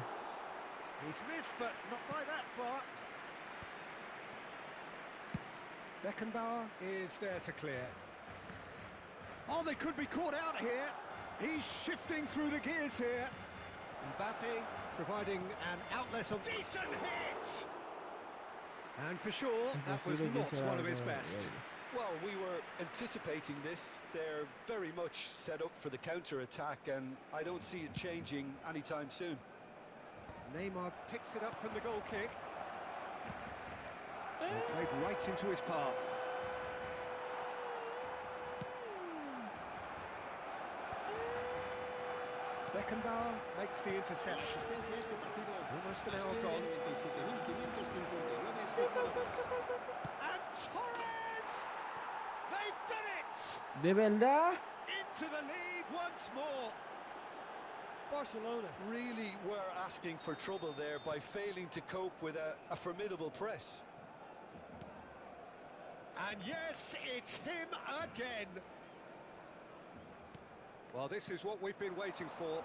Speaker 2: He's missed, but not by that far. Beckenbauer is there to clear. Oh, they could be caught out here. He's shifting through the gears here. Mbappe providing an outlet on... Decent hit! And for sure, that was not one of his best.
Speaker 3: Well, we were anticipating this. They're very much set up for the counter-attack, and I don't see it changing anytime soon.
Speaker 2: Neymar picks it up from the goal kick. And played right into his path. Beckenbauer makes the interception. Almost an hour gone. And Torres! They've done it!
Speaker 1: ¿De verdad?
Speaker 2: Into the lead once more.
Speaker 3: Barcelona really were asking for trouble there by failing to cope with a formidable press.
Speaker 2: And yes, it's him again. Well, this is what we've been waiting for.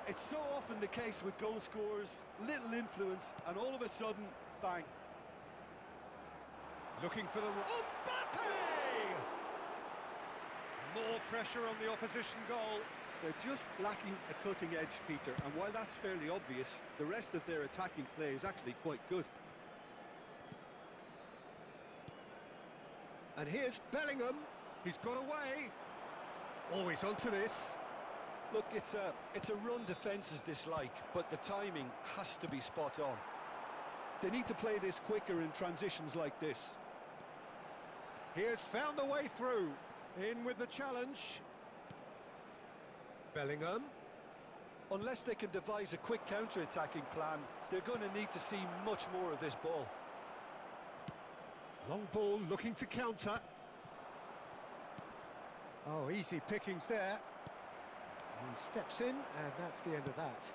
Speaker 3: It's so often the case with goal scorers, little influence, and all of a sudden, bang.
Speaker 2: Looking for the... Mbappe! More pressure on the opposition goal.
Speaker 5: They're just lacking a cutting edge, Peter, and while that's fairly obvious, the rest of their attacking play is actually quite good.
Speaker 2: And here's Bellingham. He's got away. Always onto this.
Speaker 3: Look, it's a run defence is dislike, but the timing has to be spot on. They need to play this quicker in transitions like this.
Speaker 2: He has found the way through. In with the challenge. Bellingham.
Speaker 3: Unless they can devise a quick counter-attacking plan, they're going to need to see much more of this ball.
Speaker 2: Long ball looking to counter. Oh, easy pickings there. He steps in, and that's the end of that.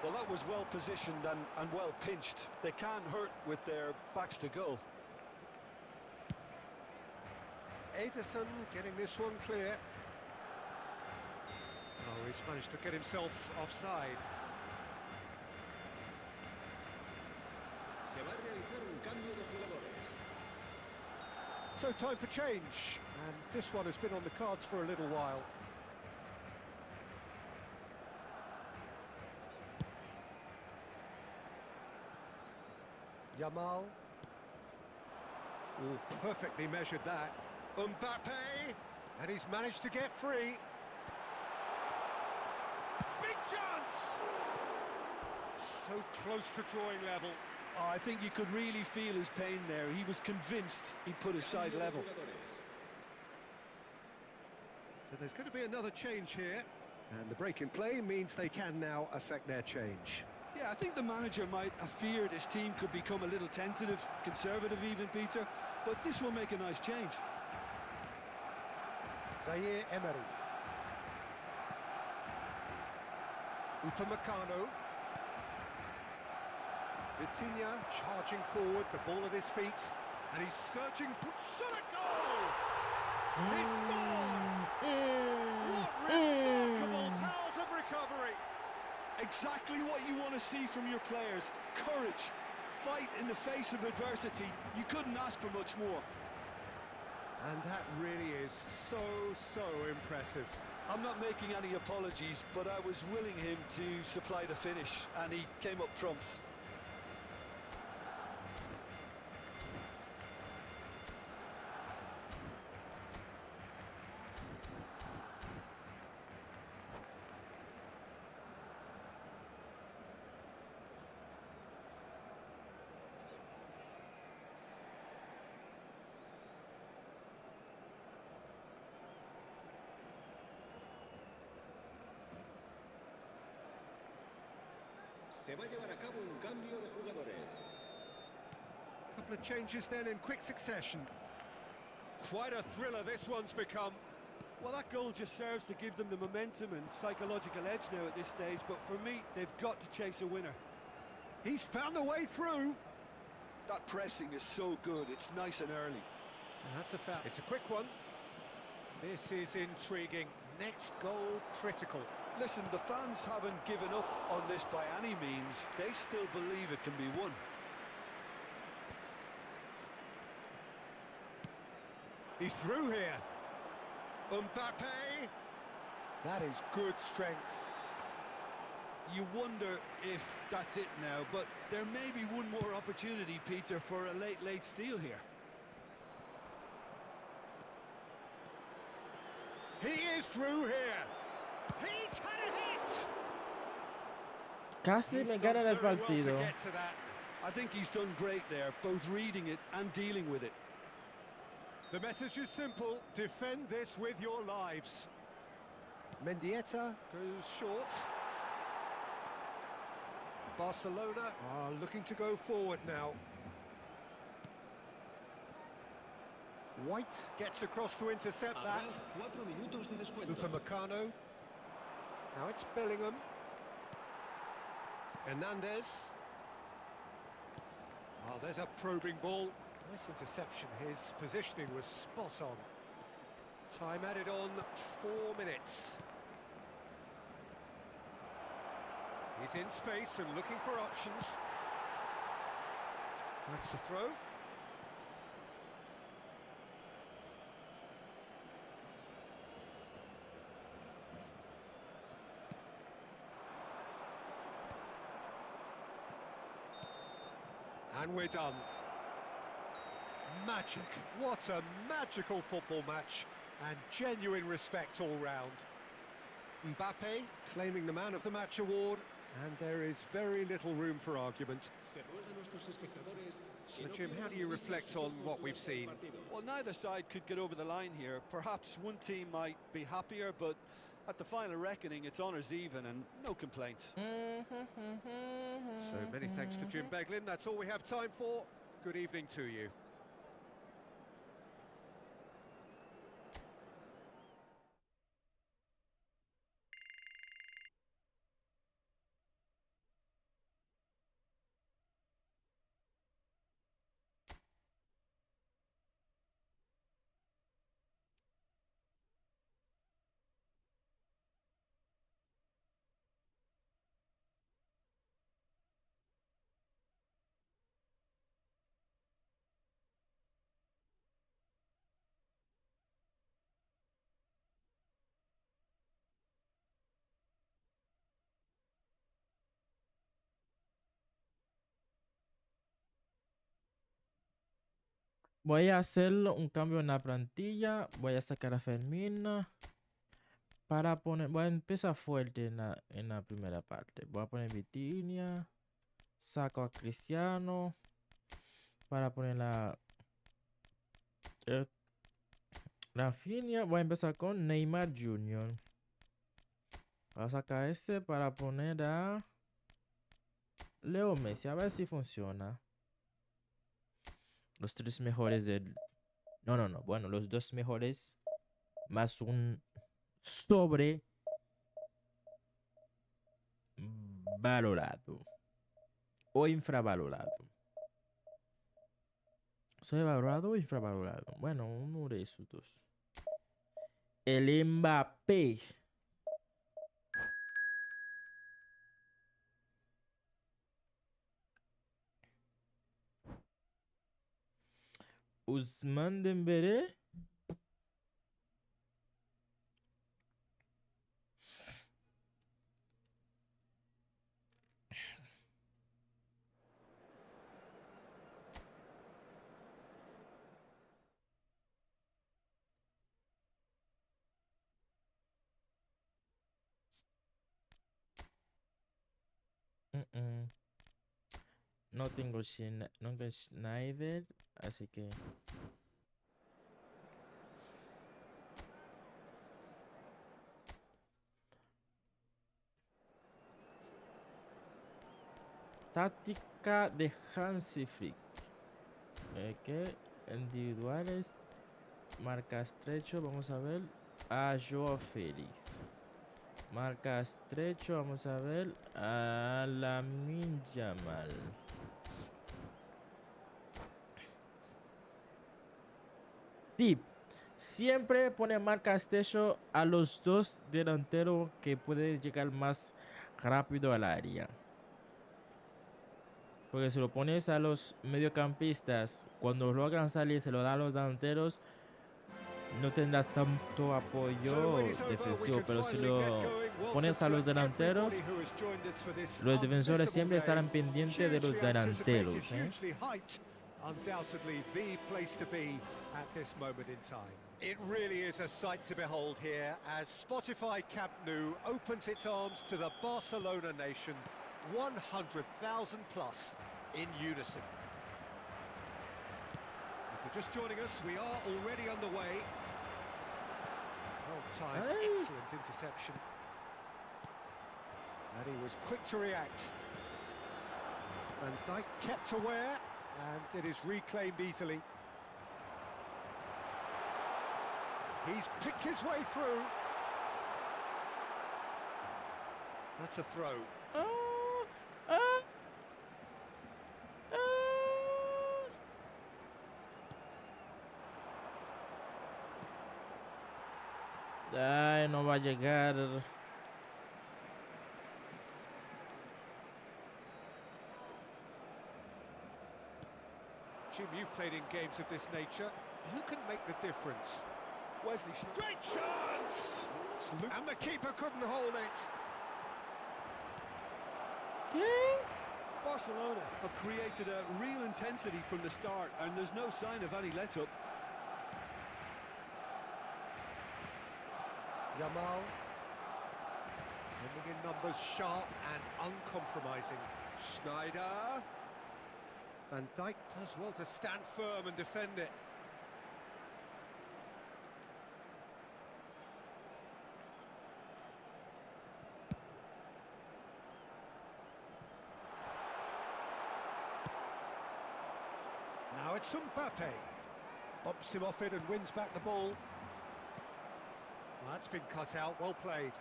Speaker 3: Well, that was well positioned and well pinched. They can't hurt with their backs to goal.
Speaker 2: Ederson getting this one clear. Oh, he's managed to get himself offside.
Speaker 4: Se va a realizar un cambio de jugadores.
Speaker 2: So time for change, and this one has been on the cards for a little while. Yamal. Oh, perfectly measured that. Mbappe! And he's managed to get free. Big chance! So close to drawing level.
Speaker 3: Oh, I think you could really feel his pain there. He was convinced he'd put his side level.
Speaker 2: So there's going to be another change here. And the break in play means they can now affect their change.
Speaker 3: Yeah, I think the manager might have feared his team could become a little tentative, conservative even, Peter, but this will make a nice change.
Speaker 2: Zaire Emery. Upamecano. Vitinha charging forward, the ball at his feet. And he's searching for... Shot a goal! He scored! What remarkable powers of recovery!
Speaker 3: Exactly what you want to see from your players. Courage, fight in the face of adversity. You couldn't ask for much more.
Speaker 2: And that really is so impressive.
Speaker 3: I'm not making any apologies, but I was willing him to supply the finish, and he came up trumps.
Speaker 4: Se va a llevar a cabo un cambio de jugadores.
Speaker 2: Couple of changes then in quick succession. Quite a thriller this one's become.
Speaker 5: Well, that goal just serves to give them the momentum and psychological edge now at this stage, but for me, they've got to chase a winner.
Speaker 2: He's found a way through.
Speaker 3: That pressing is so good, it's nice and early.
Speaker 2: And that's a foul. It's a quick one. This is intriguing. Next goal critical.
Speaker 3: Listen, the fans haven't given up on this by any means. They still believe it can be won.
Speaker 2: He's through here. Mbappe. That is good strength.
Speaker 3: You wonder if that's it now, but there may be one more opportunity, Peter, for a late steal here.
Speaker 2: He is through here. He's had a hit.
Speaker 1: Casi
Speaker 2: He's
Speaker 1: me
Speaker 2: done
Speaker 1: ganan el
Speaker 2: very well to
Speaker 1: partido.
Speaker 2: get to that.
Speaker 3: I think he's done great there, both reading it and dealing with it.
Speaker 2: The message is simple. Defend this with your lives. Mendieta goes short. Barcelona are looking to go forward now. White gets across to intercept that.
Speaker 4: Habrá 4 minutos de descuento.
Speaker 2: Upamecano. Now it's Bellingham. Hernandez. Oh, there's a probing ball. Nice interception. His positioning was spot on. Time added on 4 minutes. He's in space and looking for options. That's the throw. And we're done. Magic. What a magical football match. And genuine respect all round. Mbappe claiming the Man of the Match award. And there is very little room for argument.
Speaker 4: Se ruega a nuestros espectadores
Speaker 2: So, Jim, how do you reflect on what we've seen?
Speaker 3: Well, neither side could get over the line here. Perhaps one team might be happier, but at the final reckoning, it's honours even and no complaints.
Speaker 2: So many thanks to Jim Beglin. That's all we have time for. Good evening to you.
Speaker 1: Voy a hacer un cambio en la plantilla. Voy a sacar a Fermín para poner. Voy a empezar fuerte en la primera parte. Voy a poner Vitinha. Saco a Cristiano para poner la Rafinha. Voy a empezar con Neymar Jr. Voy a sacar este para poner a Leo Messi. A ver si funciona. Los tres mejores del... No. Bueno, los dos mejores más un sobre valorado o infravalorado. Sobrevalorado o infravalorado. Bueno, uno de esos dos. El Mbappé. Ousmane Dembélé. No tengo Schneider, así que táctica de Hansi Flick. Que individuales, marca estrecho, vamos a ver a Joao Félix. Marca estrecho, vamos a ver a Lamine Yamal. Tip: siempre pone marca estrecho a los dos delanteros que pueden llegar más rápido al área. Porque si lo pones a los mediocampistas, cuando logran salir, se lo dan a los delanteros, no tendrás tanto apoyo defensivo. Pero si lo pones a los delanteros, los defensores siempre estarán pendientes de los delanteros.
Speaker 2: Undoubtedly the place to be at this moment in time. It really is a sight to behold here as Spotify Camp Nou opens its arms to the Barcelona nation, 100,000 plus in unison. If you're just joining us, we are already underway. Well-timed, excellent interception. And he was quick to react. And Dijk kept aware. And it is reclaimed easily. He's picked his way through. That's a throw.
Speaker 1: Ay, no va a llegar.
Speaker 2: Jim, you've played in games of this nature. Who can make the difference?
Speaker 5: Wesley,
Speaker 2: great chance! And the keeper couldn't hold it.
Speaker 5: Barcelona have created a real intensity from the start, and there's no sign of any let-up.
Speaker 2: Yamal, sending in numbers sharp and uncompromising. Schneider. Van Dijk does well to stand firm and defend it. Now it's Mbappe. Bumps him off it and wins back the ball. Well, that's been cut out, well played.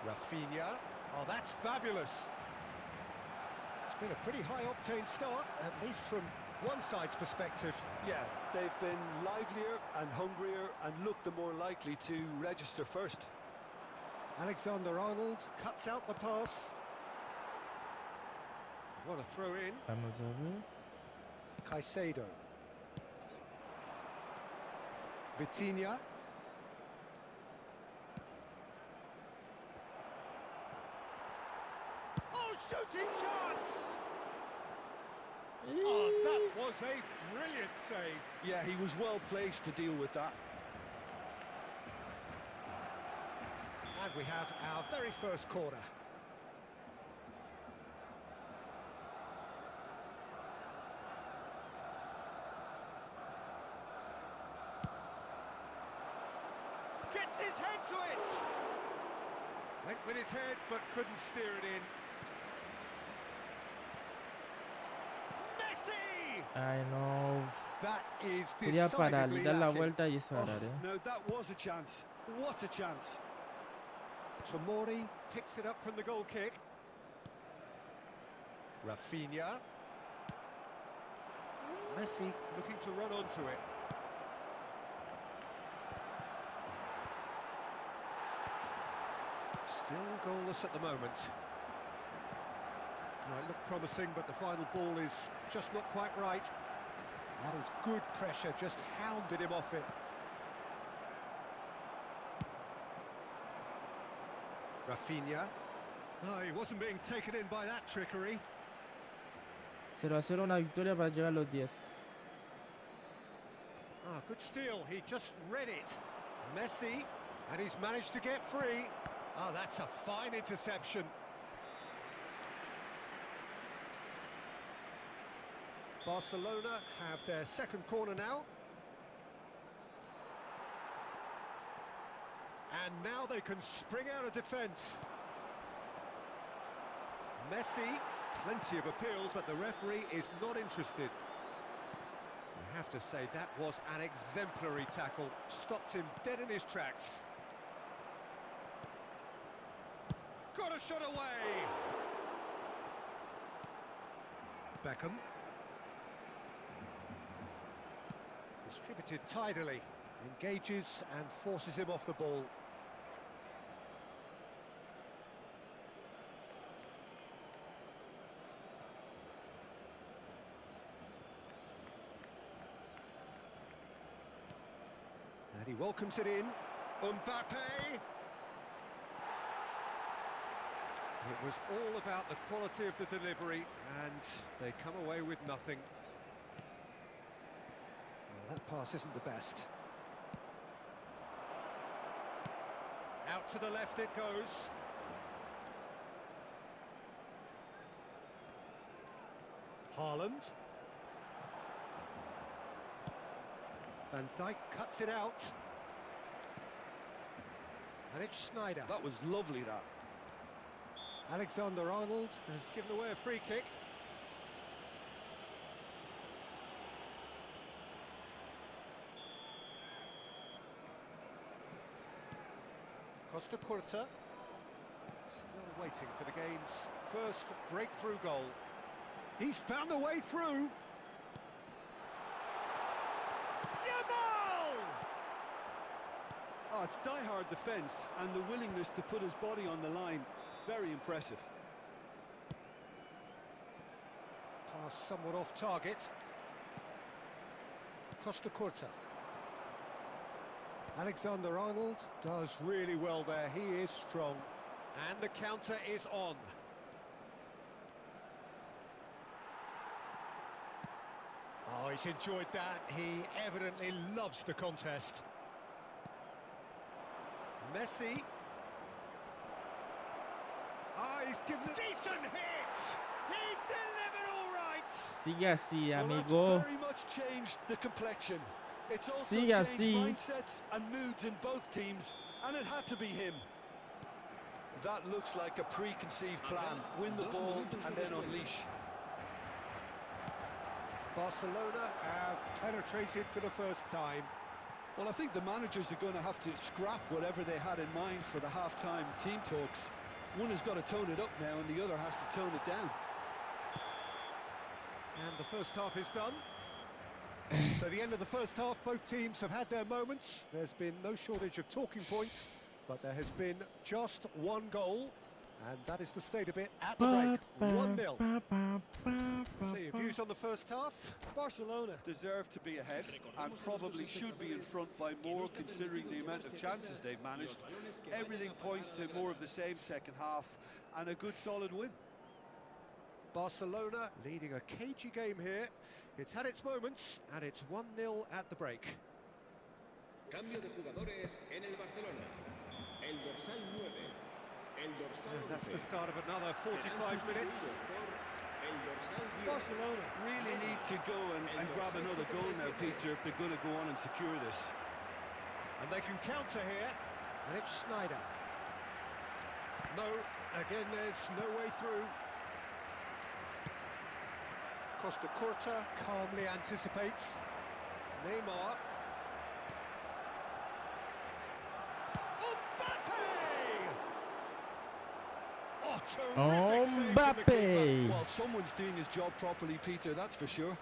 Speaker 2: Rafinha. Oh, that's fabulous. It's been a pretty high-octane start, at least from one side's perspective.
Speaker 5: Yeah, they've been livelier and hungrier and looked the more likely to register first.
Speaker 2: Alexander-Arnold cuts out the pass. What a throw in.
Speaker 1: Vamos a ver.
Speaker 2: Caicedo. Vitinha. Oh, shooting chance! Oh, that was a brilliant save.
Speaker 3: Yeah, he was well placed to deal with that.
Speaker 2: And we have our very first corner. Gets his head to it! Went with his head, but couldn't steer it in. Messi!
Speaker 1: Ay, no.
Speaker 2: That is
Speaker 1: Quería parar y
Speaker 2: decidedly
Speaker 1: dar la
Speaker 2: lacking.
Speaker 1: vuelta y
Speaker 3: Oh,
Speaker 1: disparar,
Speaker 3: no, that was a chance. What a chance.
Speaker 2: Tomori picks it up from the goal kick. Rafinha. Messi looking to run onto it. Still goalless at the moment. It looked promising, but the final ball is just not quite right. That is good pressure, just hounded him off it. Rafinha. No, he wasn't being taken in by that trickery.
Speaker 1: 0-0, una victoria para llegar a los 10.
Speaker 2: Ah, good steal, he just read it. Messi, and he's managed to get free. Ah, that's a fine interception. Barcelona have their second corner now. And now they can spring out of defence. Messi, plenty of appeals, but the referee is not interested. I have to say, that was an exemplary tackle. Stopped him dead in his tracks. Got a shot away! Beckham. Distributed tidily. Engages and forces him off the ball. And he welcomes it in. Mbappe! It was all about the quality of the delivery, and they come away with nothing. Well, that pass isn't the best. Out to the left it goes. Haaland. Van Dijk cuts it out. And it's Sneijder.
Speaker 3: That was lovely, that.
Speaker 2: Alexander-Arnold has given away a free kick. Costa Curta. Still waiting for the game's first breakthrough goal. He's found a way through. Yamal!
Speaker 3: Oh, it's die-hard defence and the willingness to put his body on the line. Very impressive.
Speaker 2: Pass somewhat off target. Costa Curta. Alexander-Arnold does really well there. He is strong. And the counter is on. Oh, he's enjoyed that. He evidently loves the contest. Messi. Ah, he's given a decent hit! He's delivered all right!
Speaker 1: Sigue así,
Speaker 3: Well, that's
Speaker 1: amigo.
Speaker 3: very much changed the complexion. It's also
Speaker 1: Sigue
Speaker 3: changed
Speaker 1: así.
Speaker 3: mindsets and moods in both teams, and it had to be him. That looks like a preconceived plan. Win the ball and then unleash.
Speaker 2: Barcelona have penetrated for the first time.
Speaker 3: Well, I think the managers are going to have to scrap whatever they had in mind for the half-time team talks. One has got to tone it up now and the other has to tone it down.
Speaker 2: And the first half is done. So the end of the first half, both teams have had their moments. There's been no shortage of talking points, but there has been just one goal, and that is the state of it at the break. 1-0. So your views on the first half?
Speaker 3: Barcelona deserve to be ahead and probably should be in front by more considering the amount of chances they've managed. Everything points to more of the same second half and a good solid win.
Speaker 2: Barcelona leading a cagey game here. It's had its moments, and it's 1-0 at the break.
Speaker 4: Cambio de jugadores en el Barcelona. El dorsal 9. El dorsal
Speaker 2: And that's
Speaker 4: 11.
Speaker 2: the start of another 45 minutes.
Speaker 4: El dorsal 10.
Speaker 3: Barcelona really need to go and grab another goal now, Peter, if they're going to go on and secure this.
Speaker 2: And they can counter here, and it's Schneider. No, again there's no way through. Costa Curta calmly anticipates. Neymar. Mbappe! Oh, terrific save from the keeper.
Speaker 1: Mbappe!
Speaker 3: Well, someone's doing his job properly, Peter, that's for sure.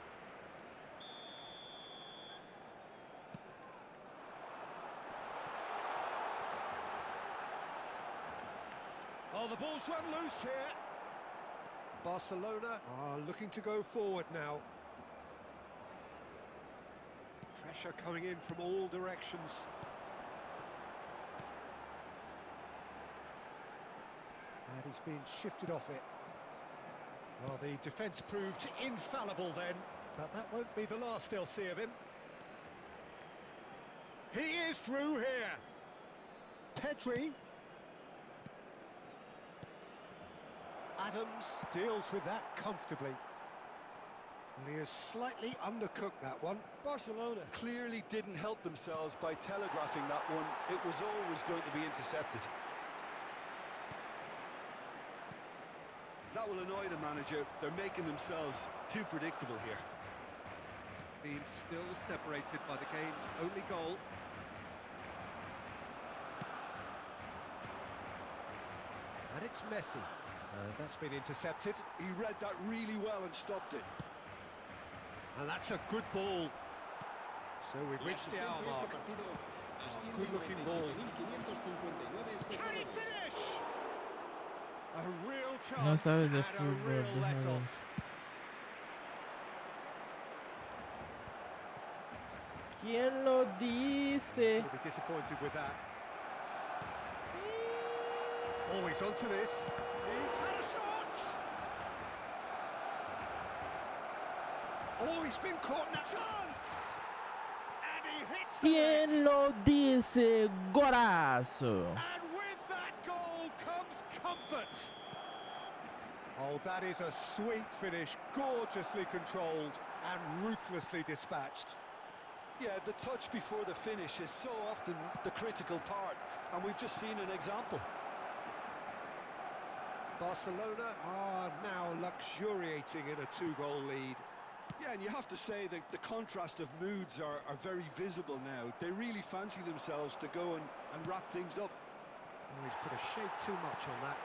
Speaker 2: Oh, the ball's run loose here. Barcelona are looking to go forward now. Pressure coming in from all directions. And he's been shifted off it. Well, the defence proved infallible then, but that won't be the last they'll see of him. He is through here. Pedri. Adams deals with that comfortably. And he has slightly undercooked that one.
Speaker 3: Barcelona clearly didn't help themselves by telegraphing that one. It was always going to be intercepted. That will annoy the manager. They're making themselves too predictable here.
Speaker 2: Team still separated by the game's only goal. And it's Messi. That's been intercepted.
Speaker 3: He read that really well and stopped it.
Speaker 2: And that's a good ball. So we've reached the hour mark. Oh, good-looking ball. Can he finish? A real
Speaker 1: No
Speaker 2: chance
Speaker 1: sabes
Speaker 2: and
Speaker 1: de
Speaker 2: a
Speaker 1: fútbol,
Speaker 2: real
Speaker 1: déjame ver.
Speaker 2: let-off.
Speaker 1: ¿Quién lo dice?
Speaker 2: He'll be disappointed with that. Oh, he's onto this. He's had a shot! Oh, he's been caught in a chance! And he hits the
Speaker 1: ¿Quién
Speaker 2: net.
Speaker 1: lo dice? Golazo.
Speaker 2: And with that goal comes comfort. Oh, that is a sweet finish, gorgeously controlled and ruthlessly dispatched.
Speaker 3: Yeah, the touch before the finish is so often the critical part, and we've just seen an example.
Speaker 2: Barcelona are now luxuriating in a two-goal lead.
Speaker 3: Yeah, and you have to say that the contrast of moods are very visible now. They really fancy themselves to go and wrap things up.
Speaker 2: Oh, he's put a shade too much on that.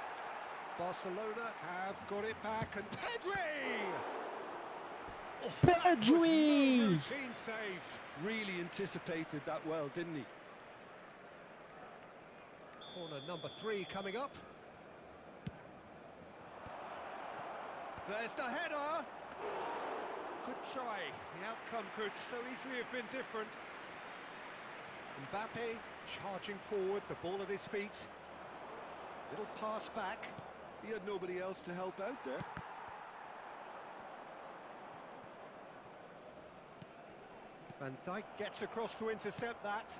Speaker 2: Barcelona have got it back, and Pedri! Oh, that was no
Speaker 1: Pedri!
Speaker 2: routine save.
Speaker 3: Really anticipated that well, didn't he?
Speaker 2: Corner number 3 coming up. There's the header. Good try. The outcome could so easily have been different. Mbappe charging forward, the ball at his feet. Little pass back.
Speaker 3: He had nobody else to help out there.
Speaker 2: Van Dijk gets across to intercept that.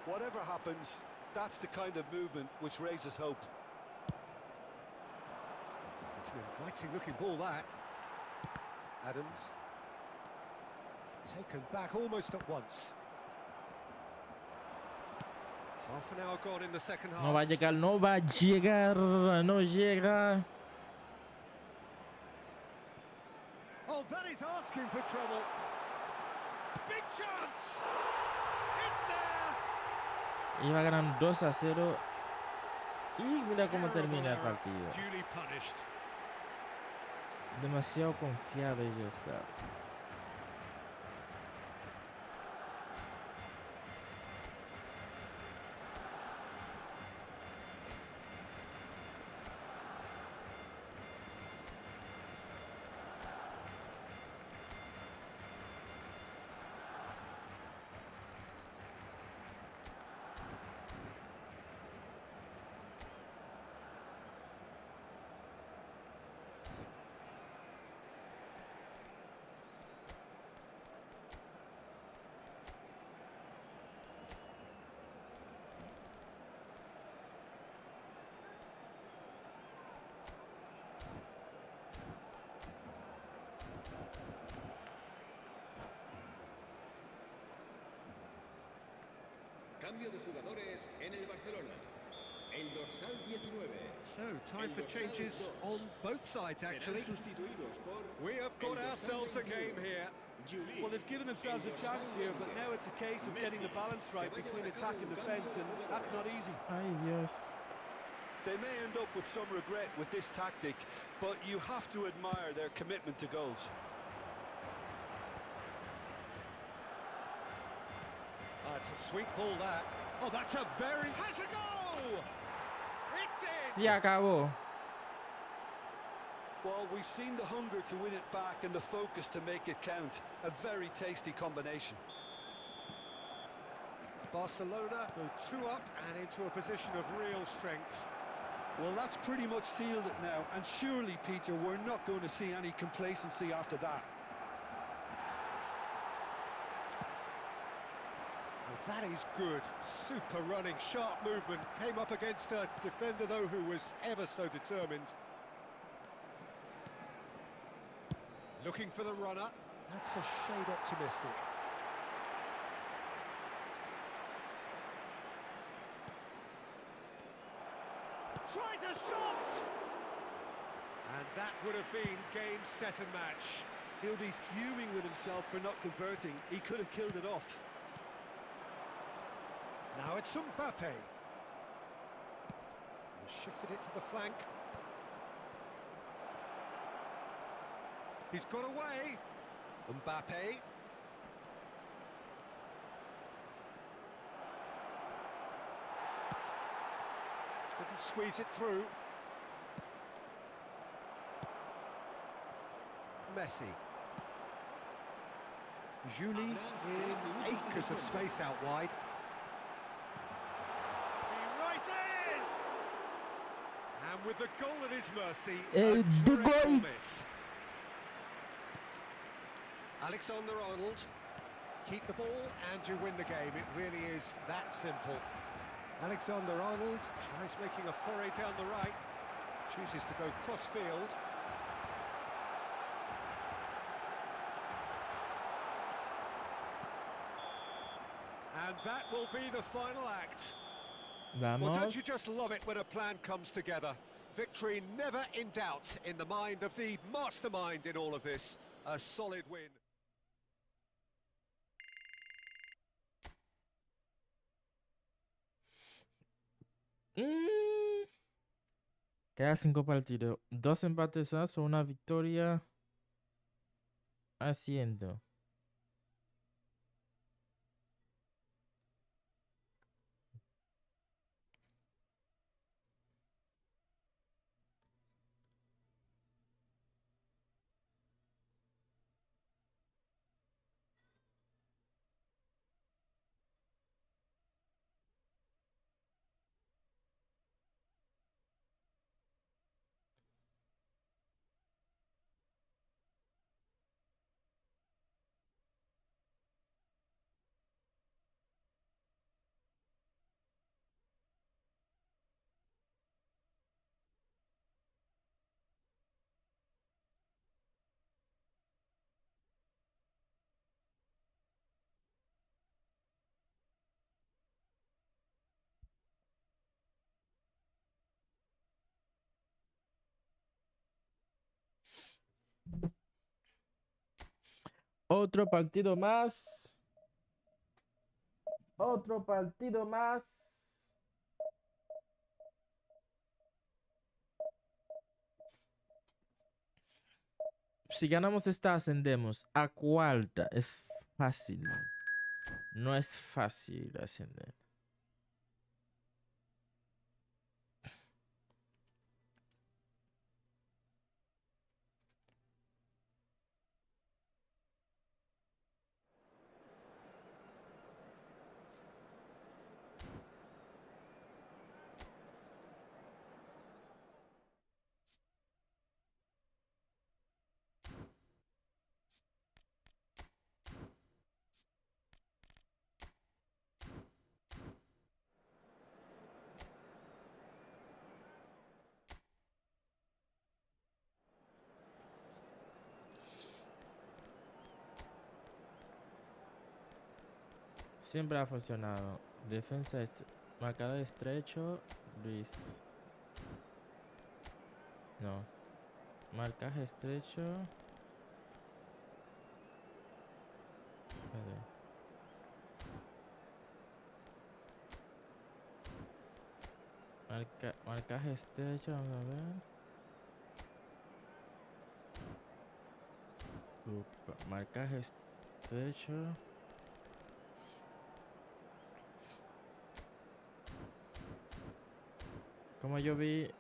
Speaker 3: Whatever happens, that's the kind of movement which raises hope.
Speaker 2: It's an inviting looking ball, that. Adams. Taken back almost at once. Half an hour gone in the second half.
Speaker 1: No va a llegar, no va a llegar, no llega.
Speaker 2: Oh, that is asking for trouble. Big chance! It's there!
Speaker 1: Iba ganando 2-0. Y mira cómo termina el partido.
Speaker 2: Duly punished.
Speaker 1: Demasiado confiado y ya está.
Speaker 4: Cambio de jugadores en el Barcelona. El dorsal 19.
Speaker 2: So, time for changes on both sides, actually.
Speaker 4: Serán sustituidos por
Speaker 2: We have got
Speaker 4: el dorsal
Speaker 2: ourselves a
Speaker 4: 21.
Speaker 2: game here.
Speaker 4: Juli.
Speaker 5: Well, they've given themselves a chance here, but now it's a case of getting the balance right between attack and defence, and that's not easy.
Speaker 1: Ay, Dios.
Speaker 5: They may end up with some regret with this tactic, but you have to admire their commitment to goals.
Speaker 2: It's a sweet ball, that. Oh, that's a very... Has a goal! It's in!
Speaker 1: Se acabó.
Speaker 5: Well, we've seen the hunger to win it back and the focus to make it count. A very tasty combination.
Speaker 2: Barcelona go 2 up and into a position of real strength.
Speaker 5: Well, that's pretty much sealed it now, and surely, Peter, we're not going to see any complacency after that.
Speaker 2: Well, that is good. Super running, sharp movement. Came up against a defender, though, who was ever so determined. Looking for the runner. That's a shade optimistic. Tries a shot! And that would have been game, set and match.
Speaker 5: He'll be fuming with himself for not converting. He could have killed it off.
Speaker 2: Now it's Mbappe. Shifted it to the flank. He's got away. Mbappe. Couldn't squeeze it through. Messi. Juli in acres of space out wide. He rises! And with the goal at his mercy, a
Speaker 1: the
Speaker 2: dreadful
Speaker 1: goal.
Speaker 2: miss. Alexander-Arnold. Keep the ball and you win the game. It really is that simple. Alexander-Arnold tries making a foray down the right. Chooses to go cross-field. And that will be the final act. Well, don't you just love it when a plan comes together? Victory never in doubt in the mind of the mastermind in all of this. A solid win.
Speaker 1: Queda 5 partidos. 2 empates más o una victoria haciendo. Otro partido más. Otro partido más. Si ganamos esta, ascendemos a cuarta. Es fácil. No es fácil ascender. Siempre ha funcionado Defensa marcada estrecho, Luis. No. Marcaje estrecho. Espérate. Marcaje estrecho, vamos a ver. Marcaje estrecho. Como yo vi,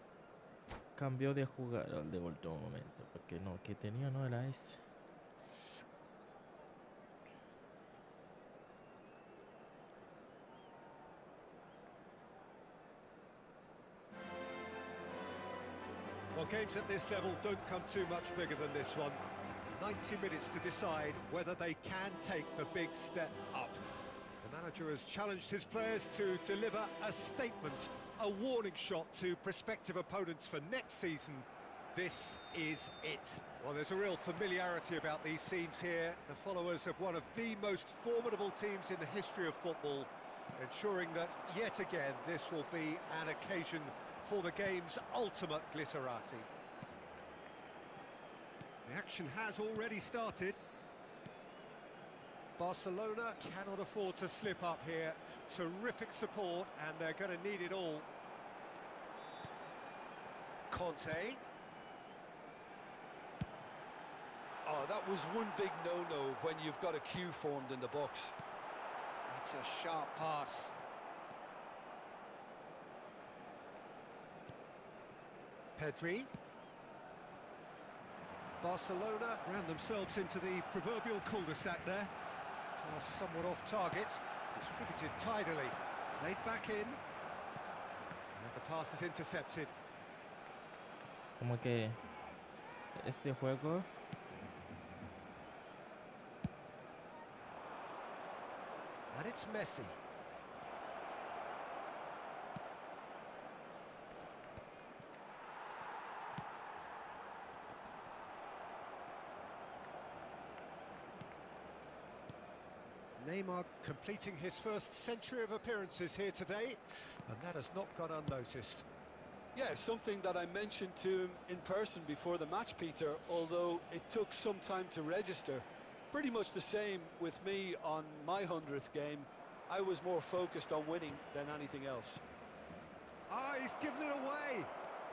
Speaker 1: cambió de jugador de último momento. Porque no, que tenía no era este.
Speaker 2: Well, games at this level don't come too much bigger than this one. 90 minutes to decide whether they can take the big step up. The manager has challenged his players to deliver a statement, a warning shot to prospective opponents for next season. This is it. Well, there's a real familiarity about these scenes here. The followers of one of the most formidable teams in the history of football, ensuring that yet again this will be an occasion for the game's ultimate glitterati. The action has already started. Barcelona cannot afford to slip up here. Terrific support, and they're going to need it all. Conte.
Speaker 3: Oh, that was one big no-no when you've got a queue formed in the box.
Speaker 2: That's a sharp pass. Pedri. Barcelona ran themselves into the proverbial cul-de-sac there. Pass somewhat off target, distributed tidily. Played back in. And the pass is intercepted.
Speaker 1: Como que este juego
Speaker 2: And it's Messi. Neymar completing his first century of appearances here today, and that has not gone unnoticed.
Speaker 3: Yeah, something that I mentioned to him in person before the match, Peter, although it took some time to register. Pretty much the same with me on my 100th game. I was more focused on winning than anything else.
Speaker 2: Ah, he's given it away.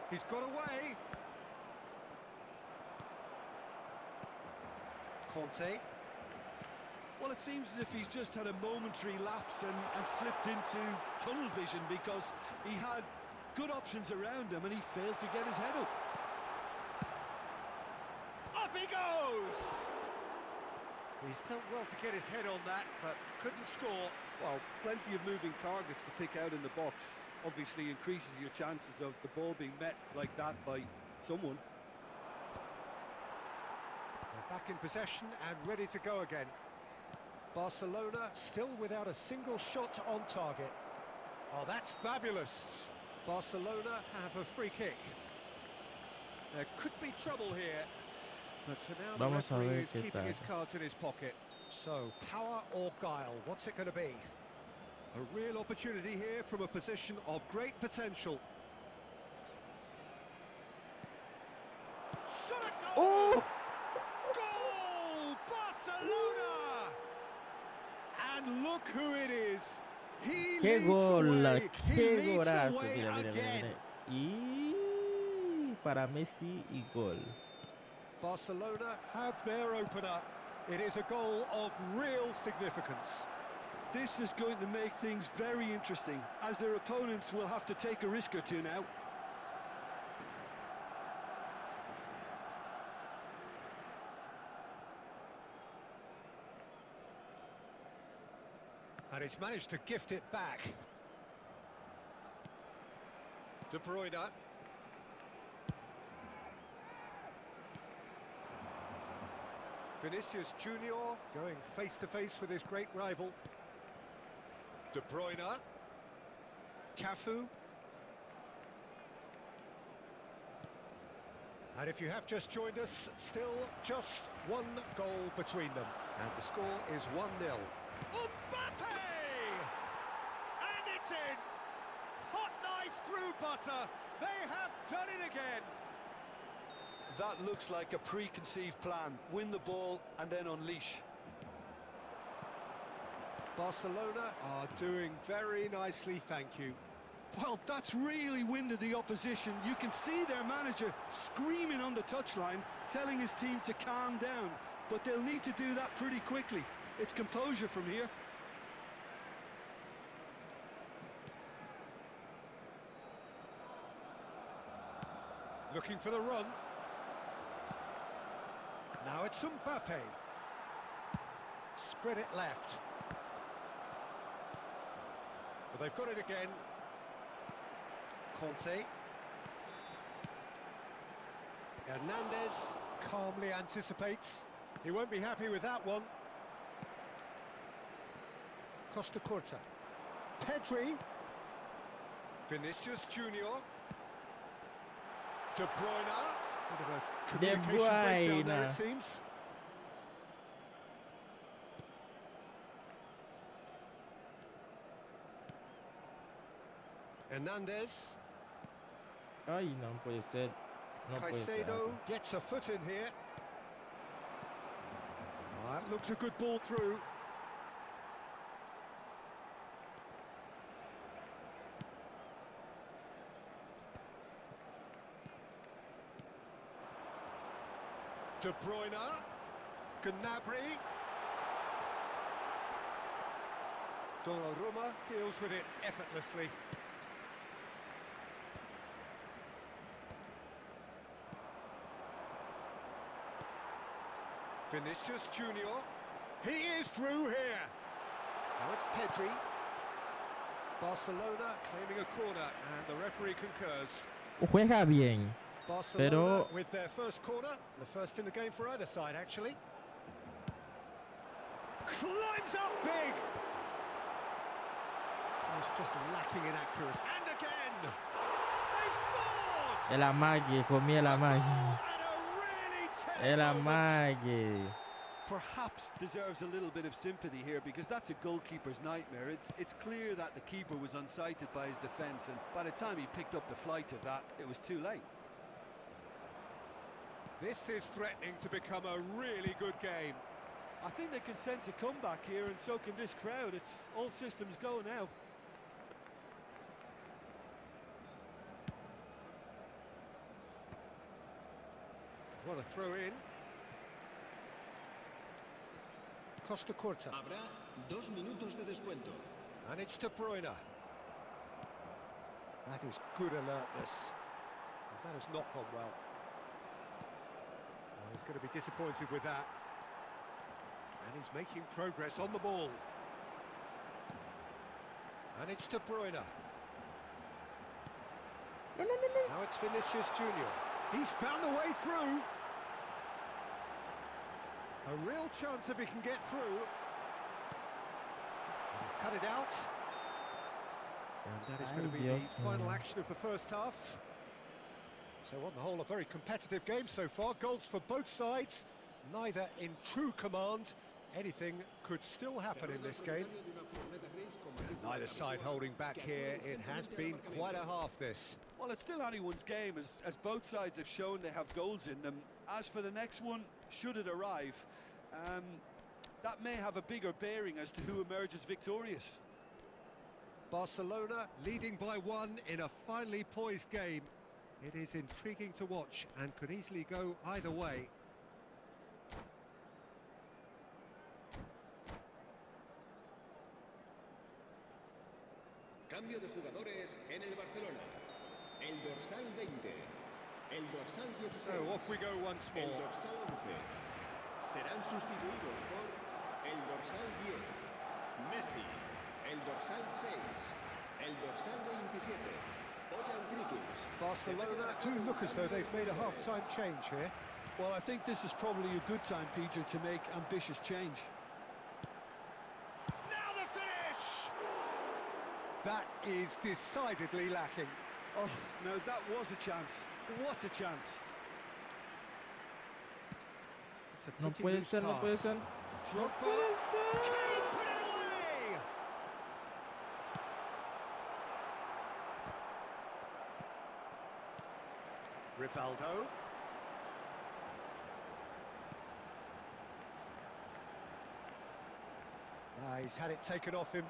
Speaker 2: He's got away. Conte.
Speaker 3: Well, it seems as if he's just had a momentary lapse and slipped into tunnel vision, because he had good options around him and he failed to get his head up.
Speaker 2: Up he goes! He's done well to get his head on that, but couldn't score.
Speaker 5: Well, plenty of moving targets to pick out in the box. Obviously increases your chances of the ball being met like that by someone.
Speaker 2: They're back in possession and ready to go again. Barcelona still without a single shot on target. Oh, that's fabulous. Barcelona have a free kick. There could be trouble here, but for now the referee is keeping his cards in his pocket. So, power or guile, what's it going to be? A real opportunity here from a position of great potential. Shot a goal!
Speaker 1: Oh!
Speaker 2: Goal! Barcelona! And look who it is. He
Speaker 1: ¡Qué
Speaker 2: leads
Speaker 1: gol!
Speaker 2: the way. He
Speaker 1: ¡Qué
Speaker 2: leads the
Speaker 1: golazo!
Speaker 2: way
Speaker 1: Mira, mira, mira,
Speaker 2: again.
Speaker 1: mira. Y para Messi y gol.
Speaker 2: Barcelona have their opener. It is a goal of real significance.
Speaker 3: This is going to make things very interesting, as their opponents will have to take a risk or two now.
Speaker 2: And he's managed to gift it back. De Bruyne. Vinicius Junior going face-to-face with his great rival. De Bruyne. Cafu. And if you have just joined us, still just one goal between them. And the score is 1-0. Mbappe! Barcelona, they have done it again.
Speaker 3: That looks like a preconceived plan. Win the ball and then unleash.
Speaker 2: Barcelona are doing very nicely, thank you.
Speaker 3: Well, that's really winded the opposition. You can see their manager screaming on the touchline, telling his team to calm down. But they'll need to do that pretty quickly. It's composure from here.
Speaker 2: Looking for the run. Now it's Mbappe. Spread it left. Well, they've got it again. Conte. Hernandez calmly anticipates. He won't be happy with that one. Costa Curta. Pedri. Vinicius Junior. De Bruyne. Bit of a communication breakdown there, it seems. Hernandez.
Speaker 1: Ay, no puede ser. No puede ser.
Speaker 2: Caicedo gets a foot in here. Oh, that looks a good ball through. De Bruyne. Gnabry. Donnarumma deals with it effortlessly. Vinicius Junior. He is through here. Now it's Pedri. Barcelona claiming a corner, and the referee concurs.
Speaker 1: Juega bien.
Speaker 2: Barcelona
Speaker 1: Pero
Speaker 2: with their first corner, the first in the game for either side, actually. Climbs up big. Was just lacking in accuracy. And again, they scored.
Speaker 1: el amague, comí el amague.
Speaker 2: And a really telling
Speaker 1: El
Speaker 2: moment.
Speaker 1: amague.
Speaker 3: Perhaps deserves a little bit of sympathy here because that's a goalkeeper's nightmare. It's clear that the keeper was unsighted by his defence, and by the time he picked up the flight of that, it was too late.
Speaker 2: This is threatening to become a really good game.
Speaker 3: I think they can sense a comeback here, and so can this crowd. It's all systems go now.
Speaker 2: What a throw in. Costa Curta.
Speaker 4: Habrá 2 minutos de descuento.
Speaker 2: And it's De Bruyne. That is good alertness. That has not gone well. Oh, he's going to be disappointed with that. And he's making progress on the ball. And it's De Bruyne.
Speaker 1: No.
Speaker 2: Now it's Vinicius Junior. He's found a way through. A real chance if he can get through. And he's cut it out. And that is going to be
Speaker 1: Dios
Speaker 2: the final
Speaker 1: mío.
Speaker 2: action of the first half. So on the whole, a very competitive game so far. Goals for both sides, neither in true command. Anything could still happen in this game. Neither side holding back here. It has been quite a half, this.
Speaker 3: Well, it's still anyone's game, as both sides have shown they have goals in them. As for the next one, should it arrive, that may have a bigger bearing as to who emerges victorious.
Speaker 2: Barcelona leading by 1 in a finely poised game. It is intriguing to watch and could easily go either way.
Speaker 4: Cambio de jugadores en el Barcelona. El dorsal 20. El dorsal 16.
Speaker 2: So off we go once
Speaker 4: El
Speaker 2: more.
Speaker 4: dorsal 11. Serán sustituidos por el dorsal 10. Messi. El dorsal 6. El dorsal 27. Bojan Krikic.
Speaker 2: Barcelona do look as though they've made a half-time change here.
Speaker 3: Well, I think this is probably a good time, Peter, to make ambitious change.
Speaker 2: Now the finish! That is decidedly lacking.
Speaker 3: Oh, no, that was a chance. What a chance.
Speaker 2: It's a
Speaker 1: No
Speaker 2: pretty
Speaker 1: puede
Speaker 2: loose
Speaker 1: ser, no
Speaker 2: pass.
Speaker 1: puede ser. No
Speaker 2: Drogba.
Speaker 1: puede ser.
Speaker 2: Can he put it away? Rivaldo. He's had it taken off him.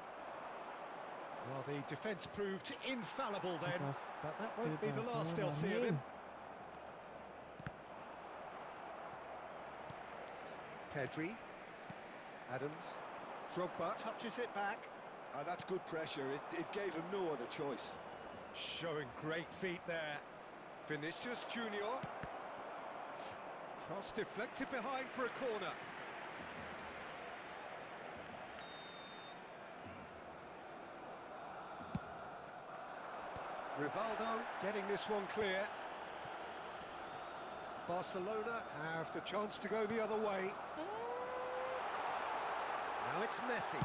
Speaker 2: Well, the defence proved infallible then, but that won't be the last they'll see of him. Pedri. Adams. Drogba touches it back.
Speaker 3: That's good pressure. It gave him no other choice.
Speaker 2: Showing great feet there. Vinicius Junior. Cross deflected behind for a corner. Rivaldo getting this one clear. Barcelona have the chance to go the other way. Now it's Messi.